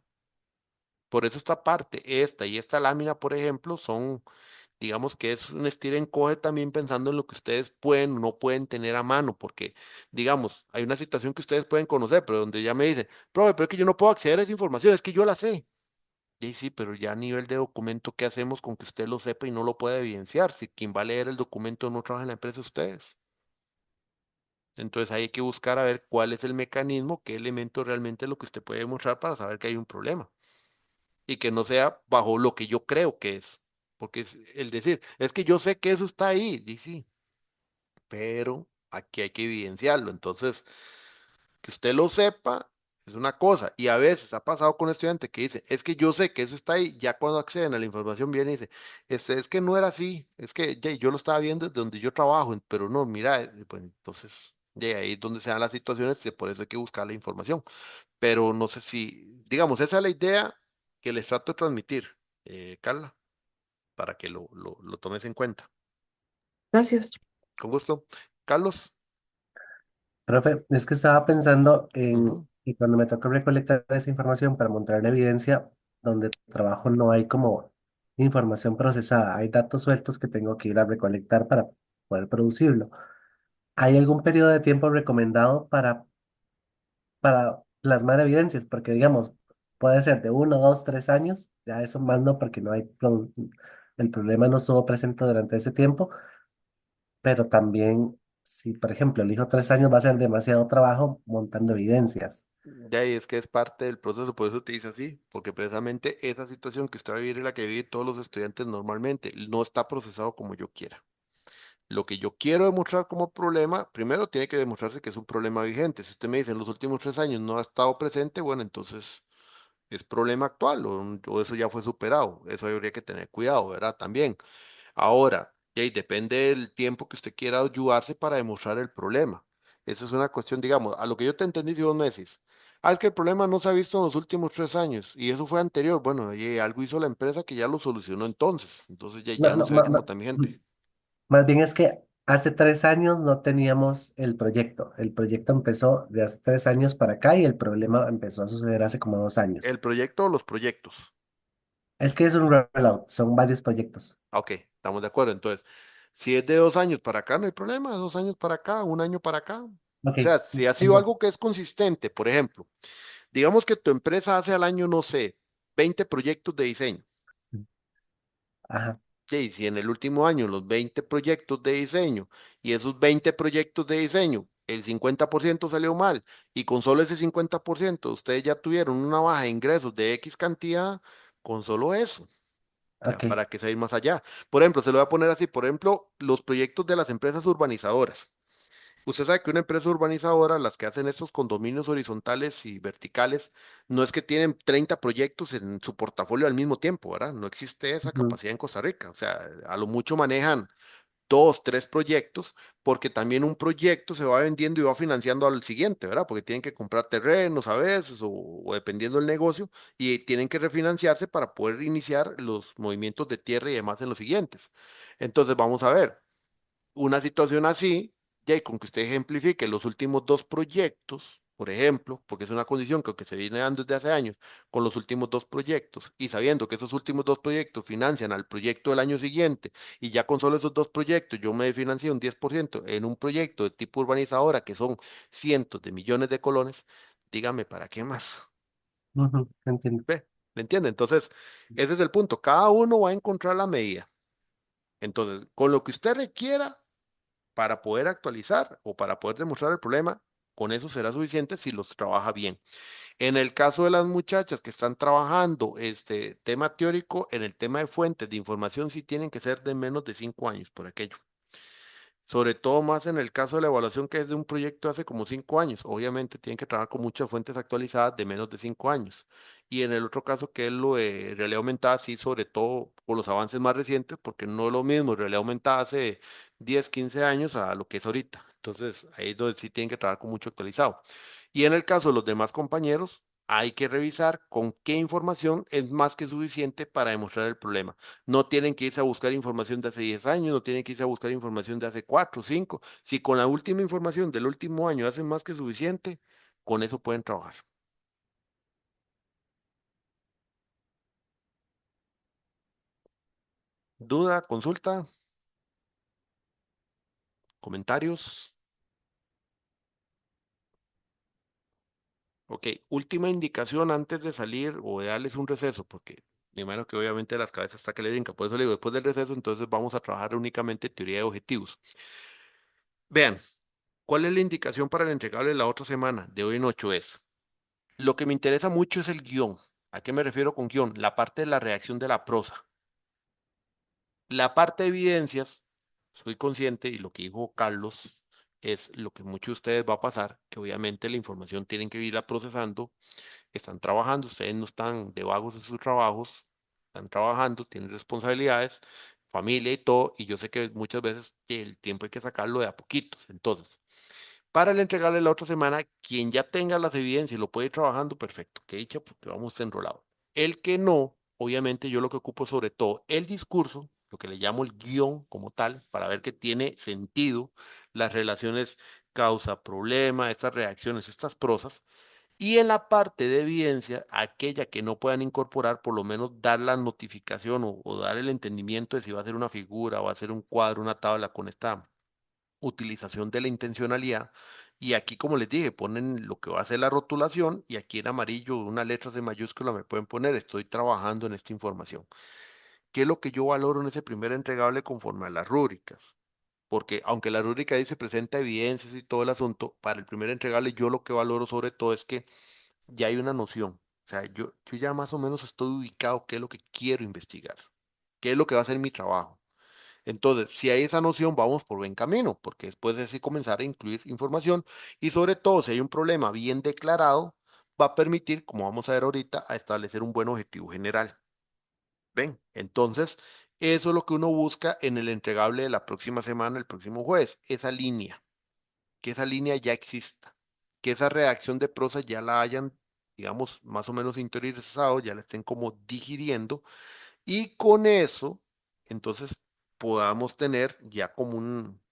Por eso esta parte, esta y esta lámina, por ejemplo, son, digamos que es un estira y encoge también pensando en lo que ustedes pueden o no pueden tener a mano, porque, digamos, hay una situación que ustedes pueden conocer, pero donde ya me dicen, profe, pero es que yo no puedo acceder a esa información, es que yo la sé. Y sí, pero ya a nivel de documento, ¿qué hacemos con que usted lo sepa y no lo pueda evidenciar? Si quien va a leer el documento no trabaja en la empresa, ustedes. Entonces hay que buscar a ver cuál es el mecanismo, qué elemento realmente es lo que usted puede demostrar para saber que hay un problema y que no sea bajo lo que yo creo que es. Porque es el decir, es que yo sé que eso está ahí, y sí, pero aquí hay que evidenciarlo. Entonces, que usted lo sepa es una cosa. Y a veces ha pasado con estudiantes que dice, es que yo sé que eso está ahí, ya cuando acceden a la información viene y dice, es que no era así, es que ya, yo lo estaba viendo desde donde yo trabajo, pero no, mira, pues entonces, de ahí es donde se dan las situaciones, y por eso hay que buscar la información. Pero no sé si, digamos, esa es la idea que les trato de transmitir, Carla, para que lo tomes en cuenta. gracias. Con gusto. Carlos. Profe, es que estaba pensando en, Ujú. y cuando me toca recolectar esa información para montar la evidencia, donde trabajo no hay como información procesada, hay datos sueltos que tengo que ir a recolectar para poder producirlo. ¿Hay algún periodo de tiempo recomendado para plasmar evidencias? Porque digamos, puede ser de 1, 2, 3 años, ya eso más no, porque no hay el problema no estuvo presente durante ese tiempo, pero también, si por ejemplo elijo 3 años, va a ser demasiado trabajo montando evidencias. De ahí es que es parte del proceso, por eso te dice así, porque precisamente esa situación que usted va a vivir es la que viven todos los estudiantes normalmente, no está procesado como yo quiera. Lo que yo quiero demostrar como problema, primero tiene que demostrarse que es un problema vigente. Si usted me dice en los últimos 3 años no ha estado presente, bueno, entonces es problema actual o eso ya fue superado. Eso habría que tener cuidado, ¿verdad? También. Ahora, y ahí depende del tiempo que usted quiera ayudarse para demostrar el problema. Esa es una cuestión, digamos, a lo que yo te entendí si vos me decís. Ah, es que el problema no se ha visto en los últimos 3 años y eso fue anterior. Bueno, y algo hizo la empresa que ya lo solucionó entonces. Entonces ya No, no no, se ve como tan vigente. más bien es que hace 3 años no teníamos el proyecto. El proyecto empezó de hace 3 años para acá y el problema empezó a suceder hace como 2 años. El proyecto o los proyectos. Es que es un rollout, son varios proyectos. Ah, ok, estamos de acuerdo. Entonces, si es de 2 años para acá, no hay problema, de 2 años para acá, un año para acá. Ok, O sea, si ha sido tengo. algo que es consistente, por ejemplo, digamos que tu empresa hace al año, no sé, 20 proyectos de diseño. Ajá, Y si en el último año los 20 proyectos de diseño y esos 20 proyectos de diseño, el 50% salió mal y con solo ese 50% ustedes ya tuvieron una baja de ingresos de X cantidad, con solo eso. O sea, ok. para que se ir más allá. Por ejemplo, se lo voy a poner así, por ejemplo, los proyectos de las empresas urbanizadoras. Usted sabe que una empresa urbanizadora, las que hacen estos condominios horizontales y verticales, no es que tienen 30 proyectos en su portafolio al mismo tiempo, ¿verdad? No existe esa Ujú, capacidad en Costa Rica. O sea, a lo mucho manejan 2, 3 proyectos, porque también un proyecto se va vendiendo y va financiando al siguiente, ¿verdad? Porque tienen que comprar terrenos a veces o dependiendo del negocio y tienen que refinanciarse para poder iniciar los movimientos de tierra y demás en los siguientes. Entonces, vamos a ver una situación así, ya y con que usted ejemplifique los últimos 2 proyectos, por ejemplo, porque es una condición que se viene dando desde hace años, con los últimos 2 proyectos, y sabiendo que esos últimos 2 proyectos financian al proyecto del año siguiente, y ya con solo esos 2 proyectos yo me financié un 10% en un proyecto de tipo urbanizadora, que son cientos de millones de colones, dígame, ¿para qué más? ujú, entiendo. ¿Ve? ¿Me entiende? Entonces, ese es el punto. Cada uno va a encontrar la medida. Entonces, con lo que usted requiera, para poder actualizar o para poder demostrar el problema, con eso será suficiente si los trabaja bien. En el caso de las muchachas que están trabajando este tema teórico, en el tema de fuentes de información, sí tienen que ser de menos de 5 años por aquello. Sobre todo más en el caso de la evaluación que es de un proyecto hace como 5 años. Obviamente tienen que trabajar con muchas fuentes actualizadas de menos de 5 años. Y en el otro caso que es lo de realidad aumentada, sí, sobre todo por los avances más recientes, porque no es lo mismo realidad aumentada hace 10 15 años a lo que es ahorita. Entonces ahí es donde sí tienen que trabajar con mucho actualizado. Y en el caso de los demás compañeros, hay que revisar con qué información es más que suficiente para demostrar el problema. No tienen que irse a buscar información de hace 10 años, no tienen que irse a buscar información de hace 4, 5. Si con la última información del último año hacen más que suficiente, con eso pueden trabajar. ¿Duda, consulta, comentarios? Ok, última indicación antes de salir o de darles un receso, porque me imagino que obviamente las cabezas está que le brinca. Por eso le digo, después del receso, entonces vamos a trabajar únicamente teoría de objetivos. Vean, ¿cuál es la indicación para el entregable de la otra semana? De hoy en 8 es. Lo que me interesa mucho es el guión. ¿A qué me refiero con guión? La parte de la redacción de la prosa. La parte de evidencias, soy consciente y lo que dijo Carlos es lo que muchos de ustedes va a pasar, que obviamente la información tienen que irla procesando, están trabajando, ustedes no están de vagos en sus trabajos, están trabajando, tienen responsabilidades, familia y todo, y yo sé que muchas veces el tiempo hay que sacarlo de a poquitos. Entonces, para el entregarle la otra semana, quien ya tenga las evidencias y lo puede ir trabajando, perfecto, que dicha, porque vamos enrolado. El que no, obviamente yo lo que ocupo es sobre todo el discurso, lo que le llamo el guión como tal, para ver que tiene sentido las relaciones causa-problema, estas reacciones, estas prosas, y en la parte de evidencia, aquella que no puedan incorporar, por lo menos dar la notificación o dar el entendimiento de si va a ser una figura o va a ser un cuadro, una tabla con esta utilización de la intencionalidad. Y aquí, como les dije, ponen lo que va a ser la rotulación y aquí en amarillo, unas letras en mayúscula me pueden poner, estoy trabajando en esta información. ¿Qué es lo que yo valoro en ese primer entregable conforme a las rúbricas? Porque aunque la rúbrica dice presenta evidencias y todo el asunto, para el primer entregable yo lo que valoro sobre todo es que ya hay una noción. O sea, yo ya más o menos estoy ubicado qué es lo que quiero investigar, qué es lo que va a ser mi trabajo. Entonces, si hay esa noción, vamos por buen camino, porque después de así comenzar a incluir información y sobre todo si hay un problema bien declarado, va a permitir, como vamos a ver ahorita, a establecer un buen objetivo general. ¿Ven? Entonces, eso es lo que uno busca en el entregable de la próxima semana, el próximo jueves, esa línea, que esa línea ya exista, que esa redacción de prosa ya la hayan, digamos, más o menos interiorizado, ya la estén como digiriendo y con eso, entonces podamos tener ya como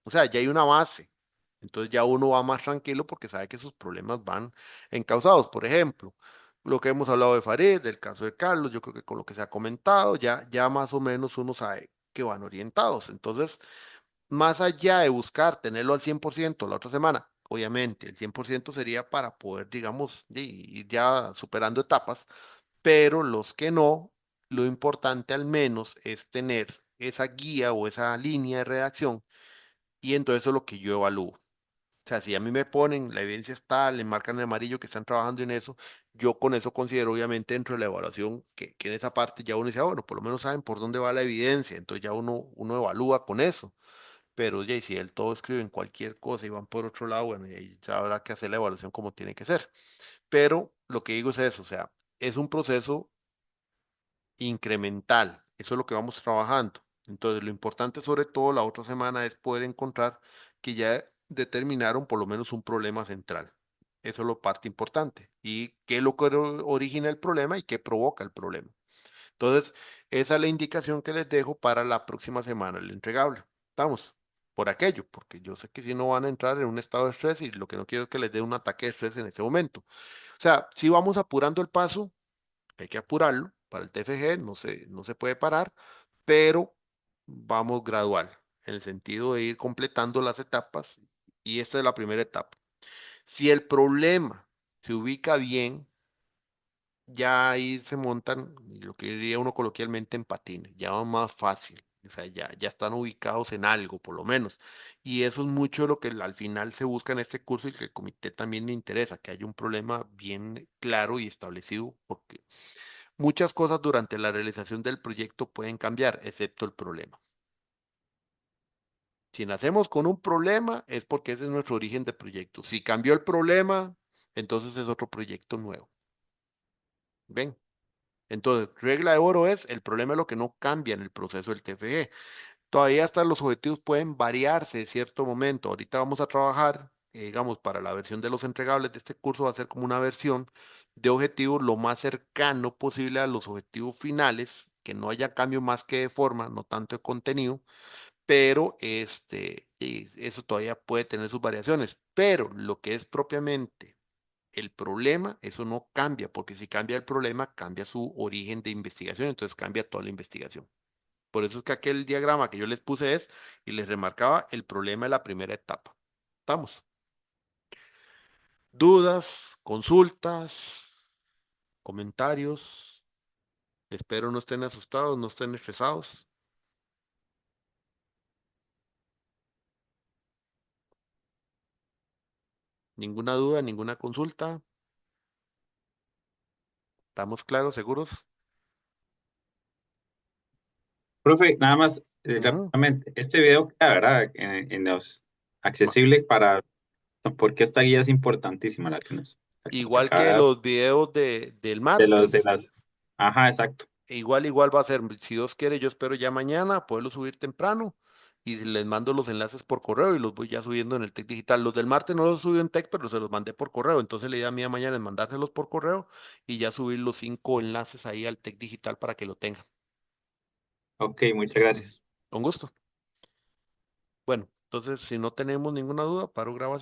o sea, ya hay una base. Entonces ya uno va más tranquilo porque sabe que sus problemas van encausados. Por ejemplo, lo que hemos hablado de Farid, del caso de Carlos, yo creo que con lo que se ha comentado, ya más o menos uno sabe que van orientados. Entonces, más allá de buscar tenerlo al 100% la otra semana, obviamente, el 100% sería para poder, digamos, ir ya superando etapas, pero los que no, lo importante al menos es tener esa guía o esa línea de redacción y entonces eso es lo que yo evalúo. O sea, si a mí me ponen, la evidencia está, le marcan en amarillo que están trabajando en eso, yo con eso considero obviamente dentro de la evaluación que en esa parte ya uno dice, ah, bueno, por lo menos saben por dónde va la evidencia, entonces ya uno evalúa con eso. Pero ya, y si él todo escribe en cualquier cosa y van por otro lado, bueno, y ahí ya habrá que hacer la evaluación como tiene que ser. Pero lo que digo es eso, o sea, es un proceso incremental. Eso es lo que vamos trabajando. Entonces, lo importante sobre todo la otra semana es poder encontrar que ya determinaron por lo menos un problema central. Eso es lo parte importante. Y qué es lo que origina el problema y qué provoca el problema. Entonces, esa es la indicación que les dejo para la próxima semana, el entregable. Estamos por aquello, porque yo sé que si no van a entrar en un estado de estrés y lo que no quiero es que les dé un ataque de estrés en ese momento. O sea, si vamos apurando el paso, hay que apurarlo para el TFG, no se puede parar, pero vamos gradual, en el sentido de ir completando las etapas y esta es la primera etapa. Si el problema se ubica bien, ya ahí se montan, lo que diría uno coloquialmente en patines, ya va más fácil. O sea, ya están ubicados en algo, por lo menos. Y eso es mucho lo que al final se busca en este curso y que el comité también le interesa, que haya un problema bien claro y establecido, porque muchas cosas durante la realización del proyecto pueden cambiar, excepto el problema. Si nacemos con un problema, es porque ese es nuestro origen de proyecto. Si cambió el problema, entonces es otro proyecto nuevo. ¿Ven? Entonces, regla de oro es, el problema es lo que no cambia en el proceso del TFG. Todavía hasta los objetivos pueden variarse en cierto momento. Ahorita vamos a trabajar, digamos, para la versión de los entregables de este curso va a ser como una versión de objetivos lo más cercano posible a los objetivos finales, que no haya cambio más que de forma, no tanto de contenido, pero y eso todavía puede tener sus variaciones. Pero lo que es propiamente el problema, eso no cambia, porque si cambia el problema, cambia su origen de investigación, entonces cambia toda la investigación. Por eso es que aquel diagrama que yo les puse es, y les remarcaba el problema de la primera etapa. ¿Estamos? Dudas, consultas, comentarios. Espero no estén asustados, no estén estresados. Ninguna duda, ninguna consulta. ¿Estamos claros, seguros? Profe, nada más Ujú. rápidamente, este video queda, ¿verdad? Ma- Accesible para, porque esta guía es importantísima la que nos Igual que acaba los videos del de martes. las, ajá, exacto. Igual va a ser, si Dios quiere, yo espero ya mañana poderlo subir temprano y les mando los enlaces por correo y los voy ya subiendo en el Tech Digital. Los del martes no los subí en Tech, pero se los mandé por correo. Entonces la idea mía mañana es mandárselos por correo y ya subir los 5 enlaces ahí al Tech Digital para que lo tengan. Ok, muchas Mm. gracias. Con gusto. Bueno, entonces si no tenemos ninguna duda, paro grabación.